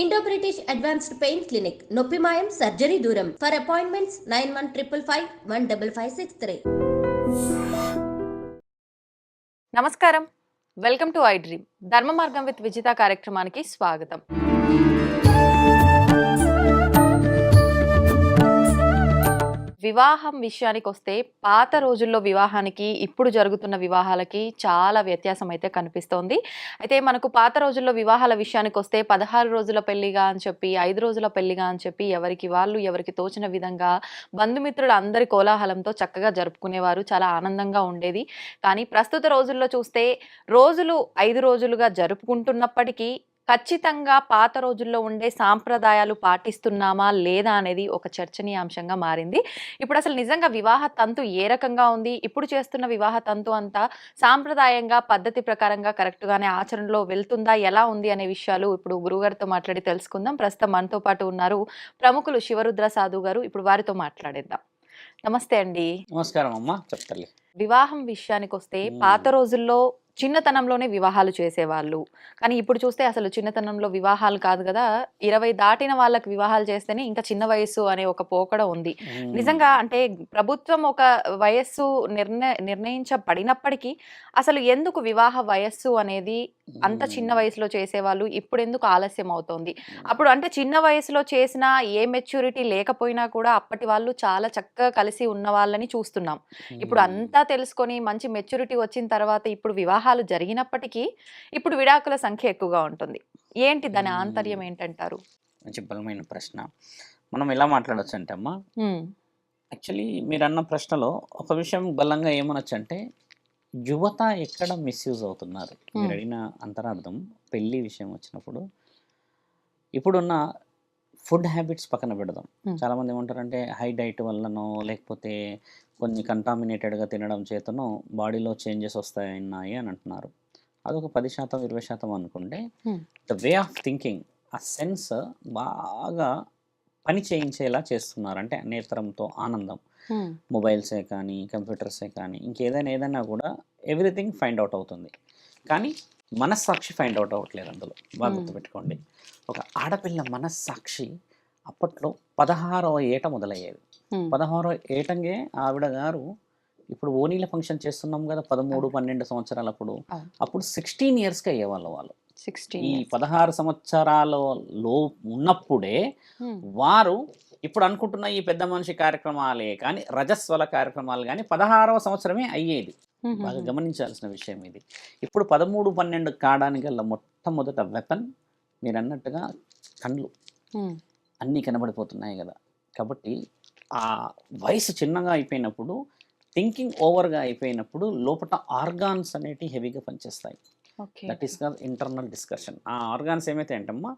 Indo British advanced pain clinic నొప్పి మాయం surgery దూరం ఫర్ అపాయింట్మెంట్స్ 9155515563. నమస్కారం, వెల్కమ్ టు ఐ డ్రీమ్. ధర్మ మార్గం విత్ విజిత కార్యక్రమానికి స్వాగతం. వివాహం విషయానికి వస్తే పాత రోజుల్లో వివాహానికి ఇప్పుడు జరుగుతున్న వివాహాలకి చాలా వ్యత్యాసం అయితే కనిపిస్తోంది. అయితే మనకు పాత రోజుల్లో వివాహాల విషయానికి వస్తే 16 రోజుల పెళ్లిగా అని చెప్పి 5 రోజుల పెళ్లిగా అని చెప్పి ఎవరికి వాళ్ళు ఎవరికి తోచిన విధంగా బంధుమిత్రులు అందరి కోలాహలంతో చక్కగా జరుపుకునేవారు. చాలా ఆనందంగా ఉండేది. కానీ ప్రస్తుత రోజుల్లో చూస్తే రోజులు 5 రోజులుగా జరుపుకుంటున్నప్పటికీ ఖచ్చితంగా పాత రోజుల్లో ఉండే సాంప్రదాయాలు పాటిస్తున్నామా లేదా అనేది ఒక చర్చనీయాంశంగా మారింది. ఇప్పుడు అసలు నిజంగా వివాహ తంతు ఏ రకంగా ఉంది, ఇప్పుడు చేస్తున్న వివాహ తంతు అంతా సాంప్రదాయంగా పద్ధతి ప్రకారంగా కరెక్ట్గానే ఆచరణలో వెళ్తుందా, ఎలా ఉంది అనే విషయాలు ఇప్పుడు గురువుగారితో మాట్లాడి తెలుసుకుందాం. ప్రస్తుతం మనతో పాటు ఉన్నారు ప్రముఖులు శివరుద్ర సాధు గారు. ఇప్పుడు వారితో మాట్లాడేద్దాం. నమస్తే అండి. నమస్కారం అమ్మా, చెప్తాలి. వివాహం విషయానికి వస్తే పాత రోజుల్లో చిన్నతనంలోనే వివాహాలు చేసేవాళ్ళు. కానీ ఇప్పుడు చూస్తే అసలు చిన్నతనంలో వివాహాలు కాదు కదా, 20 దాటిన వాళ్ళకి వివాహాలు చేస్తేనే ఇంకా చిన్న వయస్సు అనే ఒక పోకడ ఉంది. నిజంగా అంటే ప్రభుత్వం ఒక వయస్సు నిర్ణయించబడినప్పటికీ అసలు ఎందుకు వివాహ వయస్సు అనేది అంత చిన్న వయసులో చేసేవాళ్ళు, ఇప్పుడు ఎందుకు ఆలస్యం అవుతోంది? అప్పుడు అంటే చిన్న వయసులో చేసినా ఏ మెచ్యూరిటీ లేకపోయినా కూడా అప్పటి వాళ్ళు చాలా చక్కగా కలిసి ఉన్న వాళ్ళని చూస్తున్నాం. ఇప్పుడు అంతా తెలుసుకొని మంచి మెచ్యూరిటీ వచ్చిన తర్వాత ఇప్పుడు వివాహాలు జరిగినప్పటికీ ఇప్పుడు విడాకుల సంఖ్య ఎక్కువగా ఉంటుంది. ఏంటి దాని ఆంతర్యం ఏంటంటారు? మంచి బలమైన ప్రశ్న. మనం ఎలా మాట్లాడొచ్చు అంటే అమ్మా, యాక్చువల్లీ మీరు అన్న ప్రశ్నలో ఒక విషయం బలంగా ఏమనొచ్చు అంటే, యువత ఎక్కడ మిస్యూజ్ అవుతున్నారు. మీరు అడిగిన అంతరార్థం పెళ్లి విషయం వచ్చినప్పుడు ఇప్పుడున్న ఫుడ్ హ్యాబిట్స్ పక్కన పెడదాం. చాలామంది ఏమంటారంటే హై డైట్ వల్లనో లేకపోతే కొన్ని కంటామినేటెడ్గా తినడం చేతనో బాడీలో చేంజెస్ వస్తాయన్నాయి అని అంటున్నారు. అదొక 10% 20% అనుకుంటే, ద వే ఆఫ్ థింకింగ్, ఆ సెన్స్ బాగా పని చేయించేలా చేస్తున్నారు. అంటే నేత్రంతో ఆనందం, మొబైల్సే కానీ కంప్యూటర్సే కానీ ఏదైనా కూడా ఎవ్రీథింగ్ ఫైండ్ అవుట్ అవుతుంది. కానీ మనస్సాక్షి ఫైండ్ అవుట్ అవ్వట్లేదు. అందులో బాగా గుర్తుపెట్టుకోండి, ఒక ఆడపిల్ల మనస్సాక్షి అప్పట్లో 16వ ఏట మొదలయ్యేది. 16వ ఏటంగే ఆవిడ గారు ఇప్పుడు ఓనీల ఫంక్షన్ చేస్తున్నాం కదా, 13, 12 సంవత్సరాలప్పుడు అప్పుడు 16 ఇయర్స్కి అయ్యేవాళ్ళు. వాళ్ళు ఈ 16 సంవత్సరాలలో ఉన్నప్పుడే వారు ఇప్పుడు అనుకుంటున్న ఈ పెద్ద మనిషి కార్యక్రమాలే కానీ రజస్వల కార్యక్రమాలు కానీ 16వ సంవత్సరమే అయ్యేది. బాగా గమనించాల్సిన విషయం ఇది. ఇప్పుడు 13, 12 కావడానికి గల మొట్టమొదట వెపన్ మీరు అన్నట్టుగా కళ్ళు అన్నీ కనబడిపోతున్నాయి కదా. కాబట్టి ఆ వయసు చిన్నగా అయిపోయినప్పుడు, థింకింగ్ ఓవర్గా అయిపోయినప్పుడు లోపల ఆర్గాన్స్ అనేటివి హెవీగా పనిచేస్తాయి. That is called internal discussion. ఆ ఆర్గాన్స్ ఏమైతే అంటమ్మా,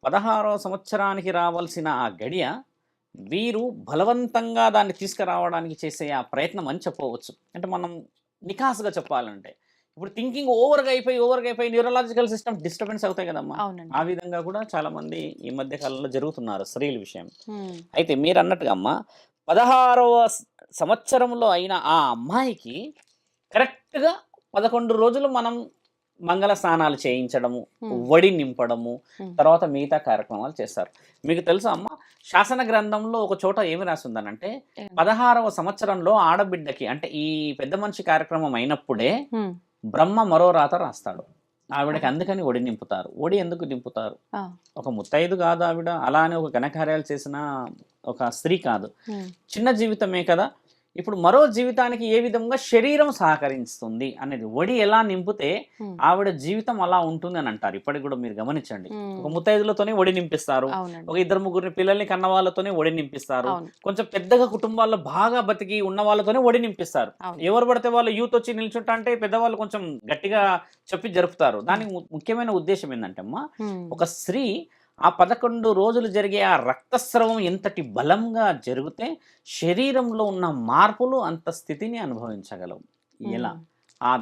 16వ సంవత్సరానికి రావాల్సిన ఆ గడియ వీరు బలవంతంగా దాన్ని తీసుకురావడానికి చేసే ఆ ప్రయత్నం అని చెప్పవచ్చు. అంటే మనం నికాసుగా చెప్పాలంటే ఇప్పుడు థింకింగ్ ఓవర్గా అయిపోయి న్యూరలాజికల్ సిస్టమ్ డిస్టర్బెన్స్ అవుతాయి కదమ్మా. ఆ విధంగా కూడా చాలా మంది ఈ మధ్య కాలంలో జరుగుతున్నారు స్త్రీల విషయం. అయితే మీరు అన్నట్టుగా అమ్మ, 16వ సంవత్సరంలో అయిన ఆ అమ్మాయికి కరెక్ట్గా 11 రోజులు మనం మంగళ స్నానాలు చేయించడము, వడి నింపడము, తర్వాత మిగతా కార్యక్రమాలు చేస్తారు. మీకు తెలుసా అమ్మ, శాసన గ్రంథంలో ఒక చోట ఏమి రాసిందనంటే 16వ సంవత్సరంలో ఆడబిడ్డకి అంటే ఈ పెద్ద మనిషి కార్యక్రమం అయినప్పుడే బ్రహ్మ మరో రాత రాస్తాడు ఆవిడకి. అందుకని ఒడి నింపుతారు. ఒడి ఎందుకు నింపుతారు? ఒక ముత్తైదు కాదు ఆవిడ, అలానే ఒక ఘనకార్యాలు చేసిన ఒక స్త్రీ కాదు, చిన్న జీవితమే కదా. ఇప్పుడు మరో జీవితానికి ఏ విధంగా శరీరం సహకరిస్తుంది అనేది, ఒడి ఎలా నింపితే ఆవిడ జీవితం అలా ఉంటుంది అని అంటారు. ఇప్పటికి కూడా మీరు గమనించండి, ఒక ముత్తైదులతోనే ఒడి నింపిస్తారు, ఒక 2, 3 పిల్లల్ని కన్న వాళ్ళతోనే ఒడి నింపిస్తారు, కొంచెం పెద్దగా కుటుంబాల్లో బాగా బతికి ఉన్న వాళ్ళతోనే ఒడి నింపిస్తారు. ఎవరు పడితే వాళ్ళు యూత్ వచ్చి నిల్చుంటా అంటే పెద్దవాళ్ళు కొంచెం గట్టిగా చెప్పి జరుపుతారు. దానికి ముఖ్యమైన ఉద్దేశం ఏంటంటే అమ్మా, ఒక స్త్రీ ఆ 11 రోజులు జరిగే ఆ రక్తస్రవం ఎంతటి బలంగా జరిగితే శరీరంలో ఉన్న మార్పులు అంత స్థితిని అనుభవించగలవు. ఎలా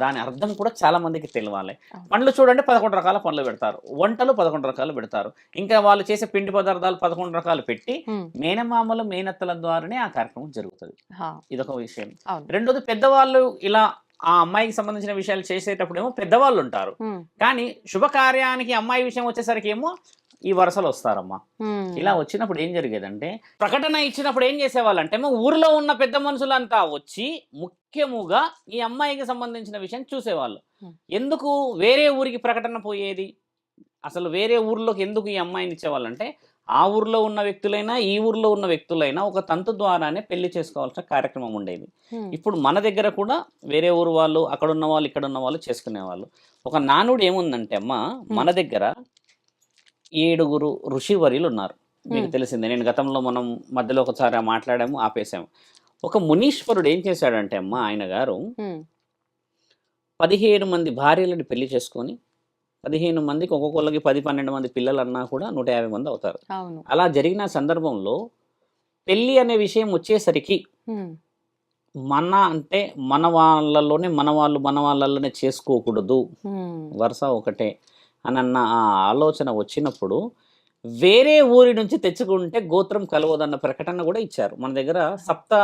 దాని అర్థం కూడా చాలా మందికి తెలియాలి. పండ్లు చూడండి, 11 రకాల పండ్లు పెడతారు, వంటలు 11 రకాలు పెడతారు, ఇంకా వాళ్ళు చేసే పిండి పదార్థాలు 11 రకాలు పెట్టి మేనమామలు మేనత్తల ద్వారానే ఆ కార్యక్రమం జరుగుతుంది. ఇదొక విషయం. రెండోది, పెద్దవాళ్ళు ఇలా ఆ అమ్మాయికి సంబంధించిన విషయాలు చేసేటప్పుడు ఏమో పెద్దవాళ్ళు ఉంటారు, కానీ శుభకార్యానికి అమ్మాయి విషయం వచ్చేసరికి ఏమో ఈ వరుసలో వస్తారమ్మా. ఇలా వచ్చినప్పుడు ఏం జరిగేదంటే ప్రకటన ఇచ్చినప్పుడు ఏం చేసేవాళ్ళంటే ఊర్లో ఉన్న పెద్ద మనుషులంతా వచ్చి ముఖ్యముగా ఈ అమ్మాయికి సంబంధించిన విషయం చూసేవాళ్ళు. ఎందుకు వేరే ఊరికి ప్రకటన పోయేది, అసలు వేరే ఊర్లోకి ఎందుకు ఈ అమ్మాయిని ఇచ్చేవాళ్ళంటే ఆ ఊర్లో ఉన్న వ్యక్తులైనా ఈ ఊర్లో ఉన్న వ్యక్తులైనా ఒక తంతు ద్వారానే పెళ్లి చేసుకోవాల్సిన కార్యక్రమం ఉండేది. ఇప్పుడు మన దగ్గర కూడా వేరే ఊరు వాళ్ళు, అక్కడ ఉన్న వాళ్ళు, ఇక్కడ ఉన్న వాళ్ళు చేసుకునేవాళ్ళు. ఒక నానుడు ఏముందంటే అమ్మ, మన దగ్గర 7 ఋషివర్యులు ఉన్నారు. మీకు తెలిసిందే, నేను గతంలో మనం మధ్యలో ఒకసారి మాట్లాడాము, ఆపేసాము. ఒక మునీశ్వరుడు ఏం చేశాడంటే అమ్మ, ఆయన గారు 15 మంది భార్యలను పెళ్లి చేసుకొని 15 మందికి ఒక్కొక్కళ్ళకి 10-12 మంది పిల్లలు అన్నా కూడా 150 మంది అవుతారు. అలా జరిగిన సందర్భంలో పెళ్లి అనే విషయం వచ్చేసరికి మన వాళ్ళలోనే మన వాళ్ళలోనే చేసుకోకూడదు, వరుస ఒకటే అని అన్న ఆ ఆలోచన వచ్చినప్పుడు వేరే ఊరి నుంచి తెచ్చుకుంటే గోత్రం కలవదన్న ప్రకటన కూడా ఇచ్చారు. మన దగ్గర 7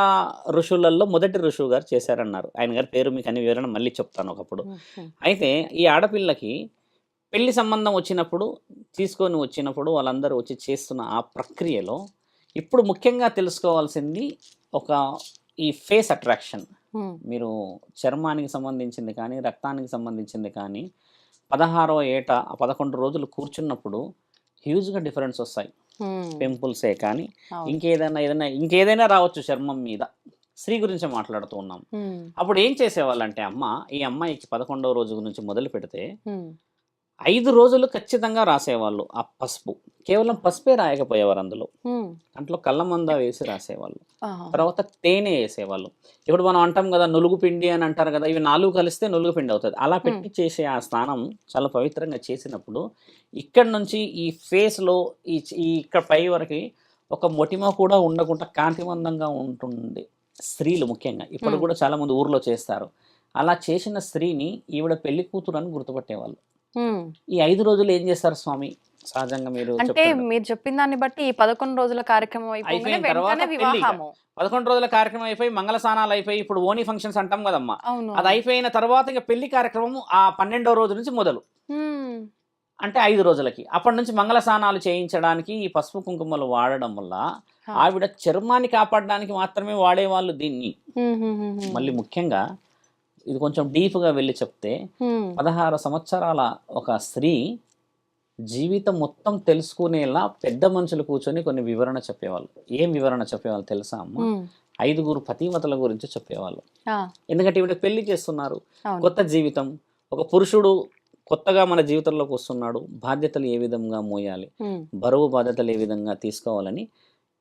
ఋషులలో మొదటి ఋషువు గారు చేశారన్నారు. ఆయన గారి పేరు మీకు అన్ని వివరణ మళ్ళీ చెప్తాను ఒకప్పుడు. అయితే ఈ ఆడపిల్లకి పెళ్లి సంబంధం వచ్చినప్పుడు, తీసుకొని వచ్చినప్పుడు వాళ్ళందరూ వచ్చి చేస్తున్న ఆ ప్రక్రియలో ఇప్పుడు ముఖ్యంగా తెలుసుకోవాల్సింది ఈ ఫేస్ అట్రాక్షన్. మీరు చర్మానికి సంబంధించింది కానీ, రక్తానికి సంబంధించింది కానీ 16వ ఏట 11 రోజులు కూర్చున్నప్పుడు హ్యూజ్గా డిఫరెన్స్ వస్తాయి. పింపుల్సే కానీ ఇంకేదైనా రావచ్చు చర్మం మీద. స్త్రీ గురించి మాట్లాడుతూ ఉన్నాం. అప్పుడు ఏం చేసేవాళ్ళంటే అమ్మ, ఈ అమ్మాయికి 11వ రోజు నుంచి మొదలు పెడితే 5 రోజులు ఖచ్చితంగా రాసేవాళ్ళు ఆ పసుపు. కేవలం పసుపే రాయకపోయేవారు, అందులో కళ్ళమంద వేసి రాసేవాళ్ళు. తర్వాత తేనె వేసేవాళ్ళు. ఇప్పుడు మనం అంటాం కదా నులుగు పిండి అని అంటారు కదా, ఇవి 4 కలిస్తే నులుగు పిండి అవుతుంది. అలా పెట్టి చేసే ఆ స్నానం చాలా పవిత్రంగా చేసినప్పుడు ఇక్కడ నుంచి ఈ ఫేస్లో ఈ ఇక్కడ పై వరకు ఒక మొటిమ కూడా ఉండకుండా కాంతివంతంగా ఉంటుంది. స్త్రీలు ముఖ్యంగా ఇప్పుడు కూడా చాలా మంది ఊర్లో చేస్తారు. అలా చేసిన స్త్రీని ఈవిడ పెళ్లి కూతురు అని గుర్తుపట్టేవాళ్ళు. ఈ 5 రోజులు ఏం చేస్తారు స్వామి? సహజంగా మీరు అంటే మీరు చెప్పిన దాన్ని బట్టి 11 రోజుల కార్యక్రమం అయిపోయిన తర్వాత 11 రోజుల కార్యక్రమం అయిపోయి మంగళ స్నానాలు అయిపోయి ఇప్పుడు ఓనీ ఫంక్షన్స్ అంటాం కదమ్మా, అది అయిపోయిన తర్వాత ఇక పెళ్లి కార్యక్రమం ఆ 12వ రోజు నుంచి మొదలు. అంటే 5 రోజులకి అప్పటి నుంచి మంగళ స్నానాలు చేయించడానికి ఈ పసుపు కుంకుమలు వాడడం వల్ల ఆవిడ చర్మాన్ని కాపాడడానికి మాత్రమే వాడేవాళ్ళు దీన్ని. మళ్ళీ ముఖ్యంగా ఇది కొంచెం డీప్గా వెళ్ళి చెప్తే 16 సంవత్సరాల ఒక స్త్రీ జీవితం మొత్తం తెలుసుకునేలా పెద్ద మనుషులు కూర్చొని కొన్ని వివరణ చెప్పేవాళ్ళు. ఏం వివరణ చెప్పేవాళ్ళు తెలుసా అమ్మ? 5 పతివతల గురించి చెప్పేవాళ్ళు. ఎందుకంటే ఇవిడ పెళ్లి చేస్తున్నారు, కొత్త జీవితం, ఒక పురుషుడు కొత్తగా మన జీవితంలోకి వస్తున్నాడు, బాధ్యతలు ఏ విధంగా మోయాలి, బరువు బాధ్యతలు ఏ విధంగా తీసుకోవాలని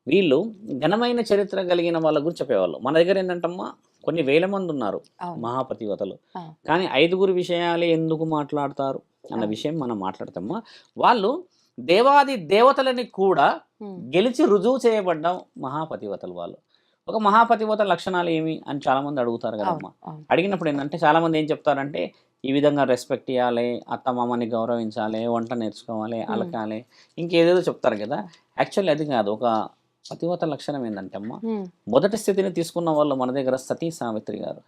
వీళ్ళు ఘనమైన చరిత్ర కలిగిన వాళ్ళ గురించి చెప్పేవాళ్ళు. మన దగ్గర ఏంటంటమ్మా కొన్ని వేల మంది ఉన్నారు మహాపతివతలు, కానీ 5 విషయాలే ఎందుకు మాట్లాడతారు అన్న విషయం మనం మాట్లాడతామా. వాళ్ళు దేవాది దేవతలని కూడా గెలిచి రుజువు చేయబడ్డ మహాపతివతలు వాళ్ళు. ఒక మహాపతివత లక్షణాలు ఏమి అని చాలా మంది అడుగుతారు కదమ్మా. అడిగినప్పుడు ఏంటంటే చాలా మంది ఏం చెప్తారంటే ఈ విధంగా రెస్పెక్ట్ ఇవ్వాలి, అత్తమామని గౌరవించాలి, వంట నేర్చుకోవాలి, అలకాలి, ఇంకేదేదో చెప్తారు కదా. యాక్చువల్లీ అది కాదు. ఒక పతివత లక్షణం ఏంటంటే అమ్మ, మొదటి స్థితిని తీసుకున్న వాళ్ళు మన దగ్గర సతీ సావిత్రి గారు.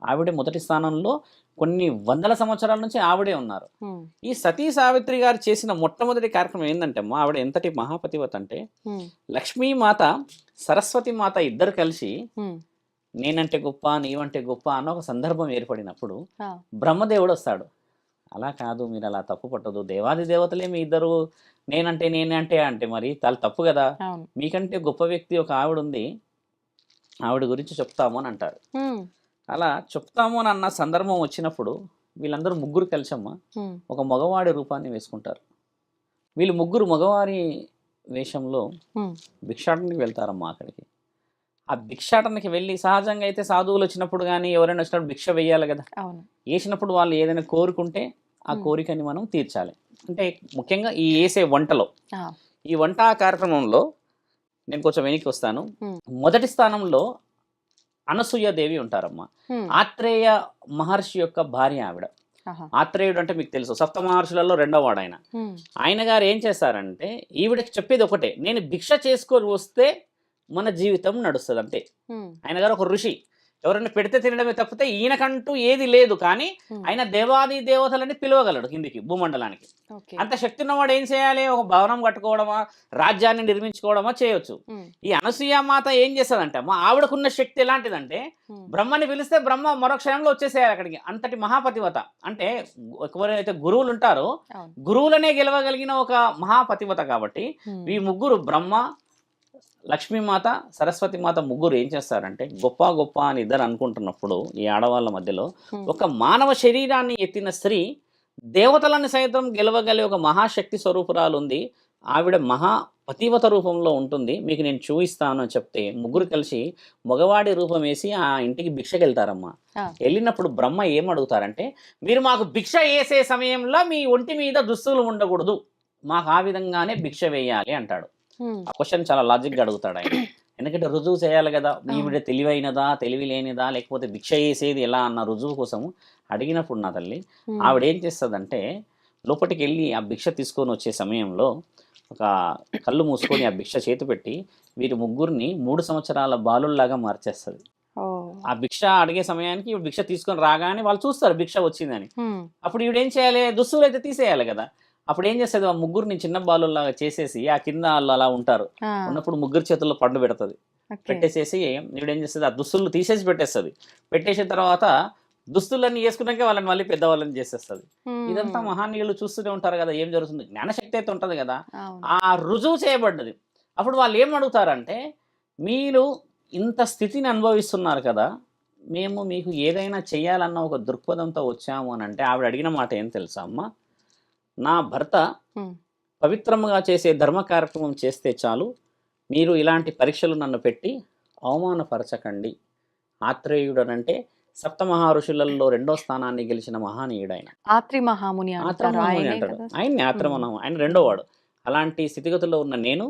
ఆవిడే మొదటి స్థానంలో కొన్ని వందల సంవత్సరాల నుంచి ఆవిడే ఉన్నారు. ఈ సతీ సావిత్రి గారు చేసిన మొట్టమొదటి కార్యక్రమం ఏంటంటే అమ్మ, ఆవిడ ఎంతటి మహాపతివత అంటే లక్ష్మీమాత సరస్వతి మాత ఇద్దరు కలిసి నేనంటే గొప్ప నీవంటే గొప్ప అన్న ఒక సందర్భం ఏర్పడినప్పుడు బ్రహ్మదేవుడు వస్తాడు. అలా కాదు, మీరు అలా తప్పు పట్టదు, దేవాది దేవతలే మీ ఇద్దరు నేనంటే అంటే మరి చాలా తప్పు కదా, మీకంటే గొప్ప వ్యక్తి ఒక ఆవిడ ఉంది, ఆవిడ గురించి చెప్తాము అని అంటారు. అలా చెప్తాము అని అన్న సందర్భం వచ్చినప్పుడు వీళ్ళందరూ 3 కలిసమ్మ ఒక మగవాడి రూపాన్ని వేసుకుంటారు. వీళ్ళు 3 మగవారి వేషంలో భిక్షాటనకి వెళ్తారమ్మా. అక్కడికి ఆ భిక్షాటనకి వెళ్ళి సహజంగా అయితే సాధువులు వచ్చినప్పుడు కానీ ఎవరైనా వచ్చినప్పుడు భిక్ష వేయాలి కదా. వేసినప్పుడు వాళ్ళు ఏదైనా కోరుకుంటే ఆ కోరికని మనం తీర్చాలి. అంటే ముఖ్యంగా ఈ వేసే వంటలో, ఈ వంట కార్యక్రమంలో నేను కొంచెం వెనక్కి వస్తాను. మొదటి స్థానంలో అనసూయాదేవి ఉంటారమ్మా. ఆత్రేయ మహర్షి యొక్క భార్య ఆవిడ. ఆత్రేయుడు అంటే మీకు తెలుసు, 7 మహర్షులలో 2వ వాడు ఆయన. ఆయన గారు ఏం చేశారంటే ఈవిడకి చెప్పేది ఒకటే, నేను భిక్ష చేసుకొని వస్తే మన జీవితం నడుస్తుంది అంతే. ఆయన గారు ఒక ఋషి. ఎవరైనా పెడితే తినడమే తప్పితే ఈయనకంటూ ఏది లేదు. కానీ ఆయన దేవాది దేవతలని పిలవగలడు కిందికి భూమండలానికి. అంత శక్తి ఉన్నవాడు ఏం చేయాలి? ఒక భవనం కట్టుకోవడమా, రాజ్యాన్ని నిర్మించుకోవడమా చేయొచ్చు. ఈ అనసూయ మాత ఏం చేస్తుందంటే అమ్మ, ఆవిడకున్న శక్తి ఎలాంటిదంటే బ్రహ్మని పిలిస్తే బ్రహ్మ మరో క్షణంలో వచ్చేసేయాలి అక్కడికి. అంతటి మహాపతివత. అంటే ఎవరైతే గురువులు ఉంటారో గురువులనే గెలవగలిగిన ఒక మహాపతివత. కాబట్టి ఈ ముగ్గురు బ్రహ్మ, లక్ష్మీమాత, సరస్వతి మాత ముగ్గురు ఏం చేస్తారంటే గొప్ప గొప్ప అని ఇద్దరు అనుకుంటున్నప్పుడు ఈ ఆడవాళ్ళ మధ్యలో ఒక మానవ శరీరాన్ని ఎత్తిన స్త్రీ దేవతలను సైతం గెలవగలిగే ఒక మహాశక్తి స్వరూపురాలు ఉంది. ఆవిడ మహాపతివత రూపంలో ఉంటుంది, మీకు నేను చూపిస్తాను అని చెప్తే ముగ్గురు కలిసి మగవాడి రూపం వేసి ఆ ఇంటికి భిక్షకి వెళ్తారమ్మా. వెళ్ళినప్పుడు బ్రహ్మ ఏం అడుగుతారంటే, మీరు మాకు భిక్ష వేసే సమయంలో మీ ఒంటి మీద దుస్తులు ఉండకూడదు, మాకు ఆ విధంగానే భిక్ష వేయాలి అంటాడు. ఆ క్వశ్చన్ చాలా లాజిక్గా అడుగుతాడు ఆయన. ఎందుకంటే రుజువు చేయాలి కదా, ఈవిడ తెలివైనదా తెలివి లేనిదా లేకపోతే భిక్ష వేసేది ఎలా అన్న రుజువు కోసం అడిగినప్పుడు నా తల్లి ఆవిడ ఏం చేస్తుందంటే లోపలికి వెళ్ళి ఆ భిక్ష తీసుకొని వచ్చే సమయంలో ఒక కళ్ళు మూసుకొని ఆ భిక్ష చేతి పెట్టి వీరి ముగ్గురిని 3 సంవత్సరాల బాలుల్లాగా మార్చేస్తుంది. ఆ భిక్ష అడిగే సమయానికి ఈవిడ భిక్ష తీసుకొని రాగానే వాళ్ళు చూస్తారు భిక్ష వచ్చిందని. అప్పుడు ఈవిడేం చేయాలి? దుస్తులు అయితే తీసేయాలి కదా. అప్పుడు ఏం చేస్తుంది? ఆ ముగ్గురిని చిన్న బాలుల్లాగా చేసేసి ఆ కింద వాళ్ళు అలా ఉంటారు ఉన్నప్పుడు ముగ్గురు చేతుల్లో పండు పెడుతుంది. పెట్టేసేసి ఈవిడేం చేస్తుంది? ఆ దుస్తులు తీసేసి పెట్టేస్తుంది. పెట్టేసిన తర్వాత దుస్తులన్నీ వేసుకున్నాక వాళ్ళని మళ్ళీ పెద్దవాళ్ళని చేసేస్తుంది. ఇదంతా మహానీయులు చూస్తూనే ఉంటారు కదా ఏం జరుగుతుంది. జ్ఞానశక్తి అయితే ఉంటుంది కదా, ఆ రుజువు చేయబడ్డది. అప్పుడు వాళ్ళు ఏం అడుగుతారంటే, మీరు ఇంత స్థితిని అనుభవిస్తున్నారు కదా, మేము మీకు ఏదైనా చేయాలన్న ఒక దృక్పథంతో వచ్చాము అని అంటే ఆవిడ అడిగిన మాట ఏం తెలుసా అమ్మ, నా భర్త పవిత్రంగా చేసే ధర్మ కార్యక్రమం చేస్తే చాలు, మీరు ఇలాంటి పరీక్షలు నన్ను పెట్టి అవమానపరచకండి. ఆత్రేయుడనంటే సప్తమహా ఋషులలో 2వ స్థానాన్ని గెలిచిన మహానీయుడు ఆయన. ఆత్రి మహాముని అంటాడు ఆయన్ని. ఆత్రమహాము ఆయన 2వ వాడు. అలాంటి స్థితిగతుల్లో ఉన్న నేను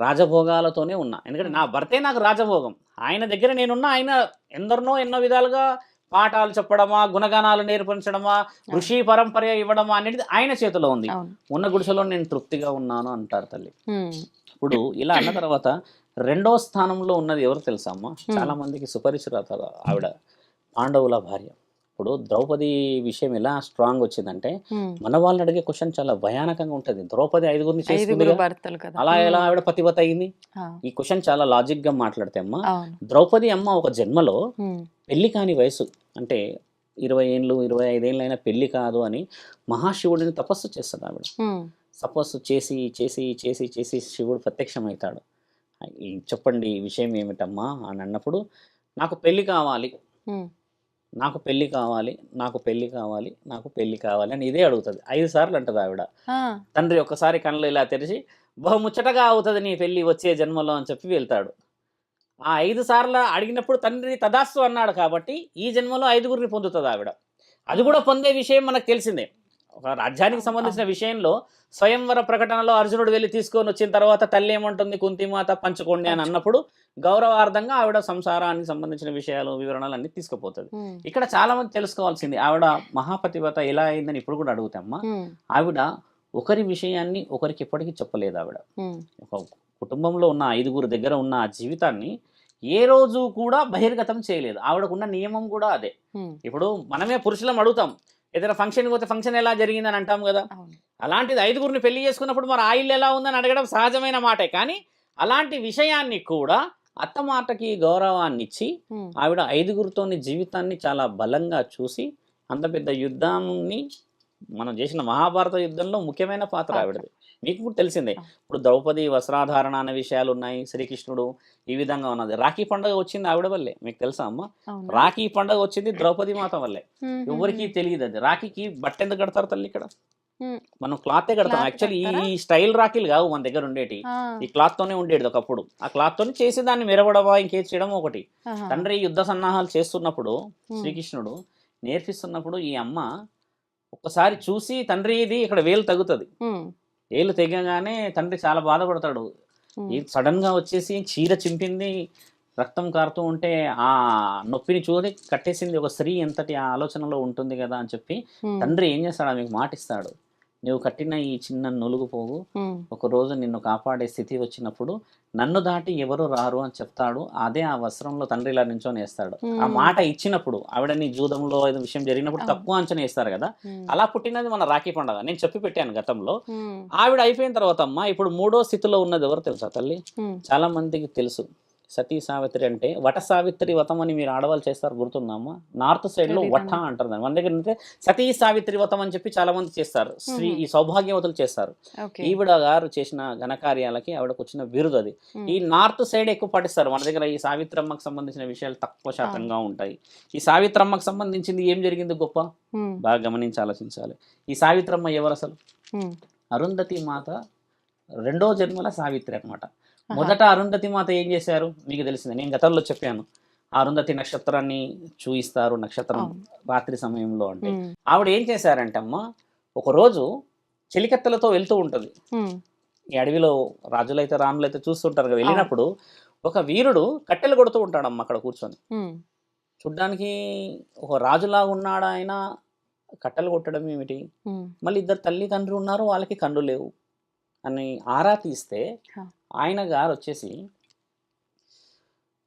రాజభోగాలతోనే ఉన్నా. ఎందుకంటే నా భర్తే నాకు రాజభోగం. ఆయన దగ్గర నేనున్నా. ఆయన ఎన్నో విధాలుగా పాఠాలు చెప్పడమా, గుణగానాలు నేర్పించడమా, ఋషి పరంపర ఇవ్వడమా అనేది ఆయన చేతిలో ఉంది. ఉన్న గుడిసెలో నేను తృప్తిగా ఉన్నాను అంటారు తల్లి. ఇప్పుడు ఇలా అన్న తర్వాత 2వ స్థానంలో ఉన్నది ఎవరు తెలుసా అమ్మ? చాలా మందికి సుపరిచిత ఆవిడ, పాండవుల భార్య. ఇప్పుడు ద్రౌపది విషయం ఎలా స్ట్రాంగ్ వచ్చిందంటే మన వాళ్ళని అడిగే క్వశ్చన్ చాలా భయానకంగా ఉంటుంది. ద్రౌపది 5గురిని చేసుకుంది, అలా ఎలా ఆవిడ పతివత అయింది? ఈ క్వశ్చన్ చాలా లాజిక్ గా మాట్లాడితే అమ్మ, ద్రౌపది అమ్మ ఒక జన్మలో పెళ్లి కాని వయసు అంటే 20 ఏళ్ళు 25 ఏళ్ళు అయినా పెళ్లి కాదు అని మహాశివుడిని తపస్సు చేస్తుంది ఆవిడ. తపస్సు చేసి చేసి చేసి చేసి శివుడు ప్రత్యక్షమవుతాడు. చెప్పండి ఈ విషయం ఏమిటమ్మా అని అన్నప్పుడు, నాకు పెళ్లి కావాలి, నాకు పెళ్లి కావాలి, నాకు పెళ్లి కావాలి, నాకు పెళ్లి కావాలి అని ఇదే అడుగుతుంది. 5 సార్లు అంటది ఆవిడ. తండ్రి ఒక్కసారి కళ్ళు ఇలా తెరిచి, బహుముచ్చటగా అవుతుంది నీ పెళ్లి వచ్చే జన్మలో అని చెప్పి వెళ్తాడు. ఆ 5 సార్లు అడిగినప్పుడు తండ్రి తదాస్తు అన్నాడు కాబట్టి ఈ జన్మలో 5గురిని పొందుతుంది ఆవిడ. అది కూడా పొందే విషయం మనకు తెలిసిందే. ఒక రాజ్యానికి సంబంధించిన విషయంలో స్వయంవర ప్రకటనలో అర్జునుడు వెళ్ళి తీసుకొని వచ్చిన తర్వాత తల్లి ఏమంటుంది, కుంతిమాత పంచుకోండి అని అన్నప్పుడు గౌరవార్థంగా ఆవిడ సంసారానికి సంబంధించిన విషయాలు వివరణలు అన్ని తీసుకుపోతుంది. ఇక్కడ చాలా మంది తెలుసుకోవాల్సింది, ఆవిడ మహాపతివత ఎలా అయిందని ఇప్పుడు కూడా అడుగుతామ్మా. ఆవిడ ఒకరి విషయాన్ని ఒకరికి ఎప్పటికీ చెప్పలేదు. ఆవిడ ఒక కుటుంబంలో ఉన్న 5గురు దగ్గర ఉన్న ఆ జీవితాన్ని ఏ రోజు కూడా బహిర్గతం చేయలేదు. ఆవిడకున్న నియమం కూడా అదే. ఇప్పుడు మనమే పురుషులం అడుగుతాం, ఏదైనా ఫంక్షన్కి పోతే ఫంక్షన్ ఎలా జరిగిందని అంటాం కదా. అలాంటిది 5గురిని పెళ్లి చేసుకున్నప్పుడు మరి ఆ ఇల్లు ఎలా ఉందని అడగడం సహజమైన మాటే. కానీ అలాంటి విషయాన్ని కూడా అత్త మాటకి గౌరవాన్ని ఇచ్చి ఆవిడ 5గురితోని జీవితాన్ని చాలా బలంగా చూసి అంత పెద్ద యుద్ధాన్ని మనం చేసిన మహాభారత యుద్ధంలో ముఖ్యమైన పాత్ర ఆవిడది. మీకు కూడా తెలిసిందే. ఇప్పుడు ద్రౌపది వస్త్రాధారణ అనే విషయాలు ఉన్నాయి, శ్రీకృష్ణుడు ఈ విధంగా ఉన్నది. రాఖీ పండుగ వచ్చింది ఆవిడ వల్లే. మీకు తెలుసా అమ్మ? రాఖీ పండుగ వచ్చింది ద్రౌపది మాత వల్లే. ఎవరికి తెలియదు అది. రాఖీకి బట్ట ఎందుకు కడతారు తల్లి? ఇక్కడ మనం క్లాతే కడతాం. యాక్చువల్లీ ఈ స్టైల్ రాఖీలు కావు మన దగ్గర ఉండేటి, ఈ క్లాత్ తోనే ఉండేది ఒకప్పుడు. ఆ క్లాత్ తోనే చేసి దాన్ని మెరవడమా ఇంకేం చేయడం ఒకటి. తండ్రి యుద్ధ సన్నాహాలు చేస్తున్నప్పుడు శ్రీకృష్ణుడు నేర్పిస్తున్నప్పుడు ఈ అమ్మ ఒక్కసారి చూసి తండ్రి ఇది ఇక్కడ వేలు తగ్గుతుంది, వేలు తెగగానే తండ్రి చాలా బాధపడతాడు. సడన్ గా వచ్చేసి చీర చింపింది, రక్తం కారుతూ ఉంటే ఆ నొప్పిని చూసి కట్టేసింది. ఒక స్త్రీ ఎంతటి ఆలోచనలో ఉంటుంది కదా అని చెప్పి తండ్రి ఏం చేస్తాడు, ఆమెకు మాటిస్తాడు, నువ్వు కట్టిన ఈ చిన్న నులుగు పోగు ఉమ్, ఒకరోజు నిన్ను కాపాడే స్థితి వచ్చినప్పుడు నన్ను దాటి ఎవరు రారు అని చెప్తాడు. అదే ఆ వస్త్రంలో తండ్రి ఇలా నించొని వేస్తాడు. ఆ ఉమ్, మాట ఇచ్చినప్పుడు ఆవిడ నీ జూదంలో ఏదో విషయం జరిగినప్పుడు అవును. తక్కువ అంచనా వేస్తారు కదా. ఉమ్, అలా పుట్టినది మన రాఖీ పండుగ. నేను చెప్పి పెట్టాను గతంలో. ఉమ్, ఆవిడ అయిపోయిన తర్వాత అమ్మ ఇప్పుడు మూడో స్థితిలో ఉన్నది ఎవరు తెలుసా తల్లి? ఉమ్, చాలా మందికి తెలుసు. సతీ సావిత్రి అంటే వట సావిత్రి వ్రతం అని మీరు ఆడవాళ్ళు చేస్తారు, గుర్తుందమ్మా? నార్త్ సైడ్ లో వట తెలీదండి. అంటారు దాన్ని. మన దగ్గర అయితే సతీ సావిత్రి వ్రతం అని చెప్పి చాలా మంది చేస్తారు. స్త్రీ ఉహు, ఈ సౌభాగ్యవతులు చేస్తారు. ఓకే. ఈవిడ గారు చేసిన ఘనకార్యాలకి ఆవిడకు వచ్చిన బిరుదు అది. ఉమ్, ఈ నార్త్ సైడ్ ఎక్కువ పాటిస్తారు. మన దగ్గర ఈ సావిత్రమ్మకు సంబంధించిన విషయాలు తక్కువ అవును. శాతంగా ఉంటాయి. ఈ సావిత్రమ్మకు సంబంధించింది ఏం జరిగింది గొప్ప? ఉమ్, బాగా గమనించి ఆలోచించాలి. ఈ సావిత్రమ్మ ఎవరు అసలు? ఉమ్, అరుంధతి మాత రెండో జన్మల సావిత్రి అనమాట. ఆహా, మొదట అరుంధతి మాత ఏం చేశారు మీకు తెలిసిందే, నేను గతంలో చెప్పాను. ఆ అరుంధతి నక్షత్రాన్ని చూయిస్తారు, నక్షత్రం అవును. రాత్రి సమయంలో అంటే. ఉమ్, ఆవిడ ఏం చేశారంటే అమ్మ, ఒకరోజు చెలికత్తెలతో వెళ్తూ ఉంటుంది. ఉమ్, ఈ అడవిలో రాజులైతే రాణులైతే చూస్తుంటారు కదా, అవును. వెళ్ళినప్పుడు ఒక వీరుడు కట్టెలు కొడుతూ ఉంటాడమ్మ అక్కడ కూర్చొని. ఉమ్, చూడ్డానికి ఒక రాజులాగా ఉన్నాడు ఆయన, కట్టెలు కొట్టడం ఏమిటి? ఉమ్, మళ్ళీ ఇద్దరు తల్లి తండ్రి ఉన్నారు, వాళ్ళకి కళ్ళు లేవు అని ఆరా తీస్తే హా, ఆయన గారు వచ్చేసి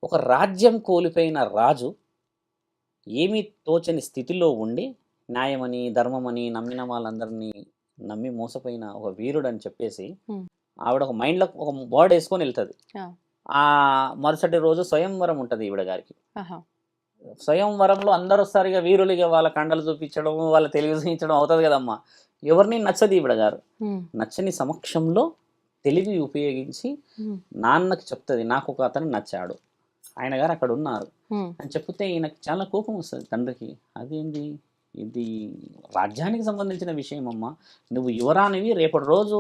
ఒక రాజ్యం కోల్పోయిన రాజు ఏమీ తోచని స్థితిలో ఉండి న్యాయమని ధర్మమని నమ్మిన వాళ్ళందరినీ నమ్మి మోసపోయిన ఒక వీరుడు అని చెప్పేసి ఉమ్, ఆవిడ ఒక మైండ్లో ఒక వర్డ్ వేసుకొని వెళ్తుంది. ఆ, ఆ మరుసటి రోజు స్వయంవరం ఉంటుంది ఈవిడ గారికి. ఆహా, స్వయంవరంలో అందరూ వస్తారు, ఇక వీరులుగా వాళ్ళ కండలు చూపించడం, వాళ్ళ తెలివి చూపించడం అవుతుంది కదమ్మా. ఎవరిని నచ్చదు ఈవిడ గారు. ఉమ్, నచ్చని సమక్షంలో తెలివి ఉపయోగించి ఉమ్, నాన్నకి చెప్తుంది, నాకు ఒక అతను నచ్చాడు, ఆయన గారు అక్కడ ఉన్నారు ఉమ్, అని చెప్తే ఈయనకు చాలా కోపం వస్తుంది తండ్రికి. అదేంటి, ఇది రాజ్యానికి సంబంధించిన విషయం అమ్మా, నువ్వు యువరానివి, రేపటి రోజు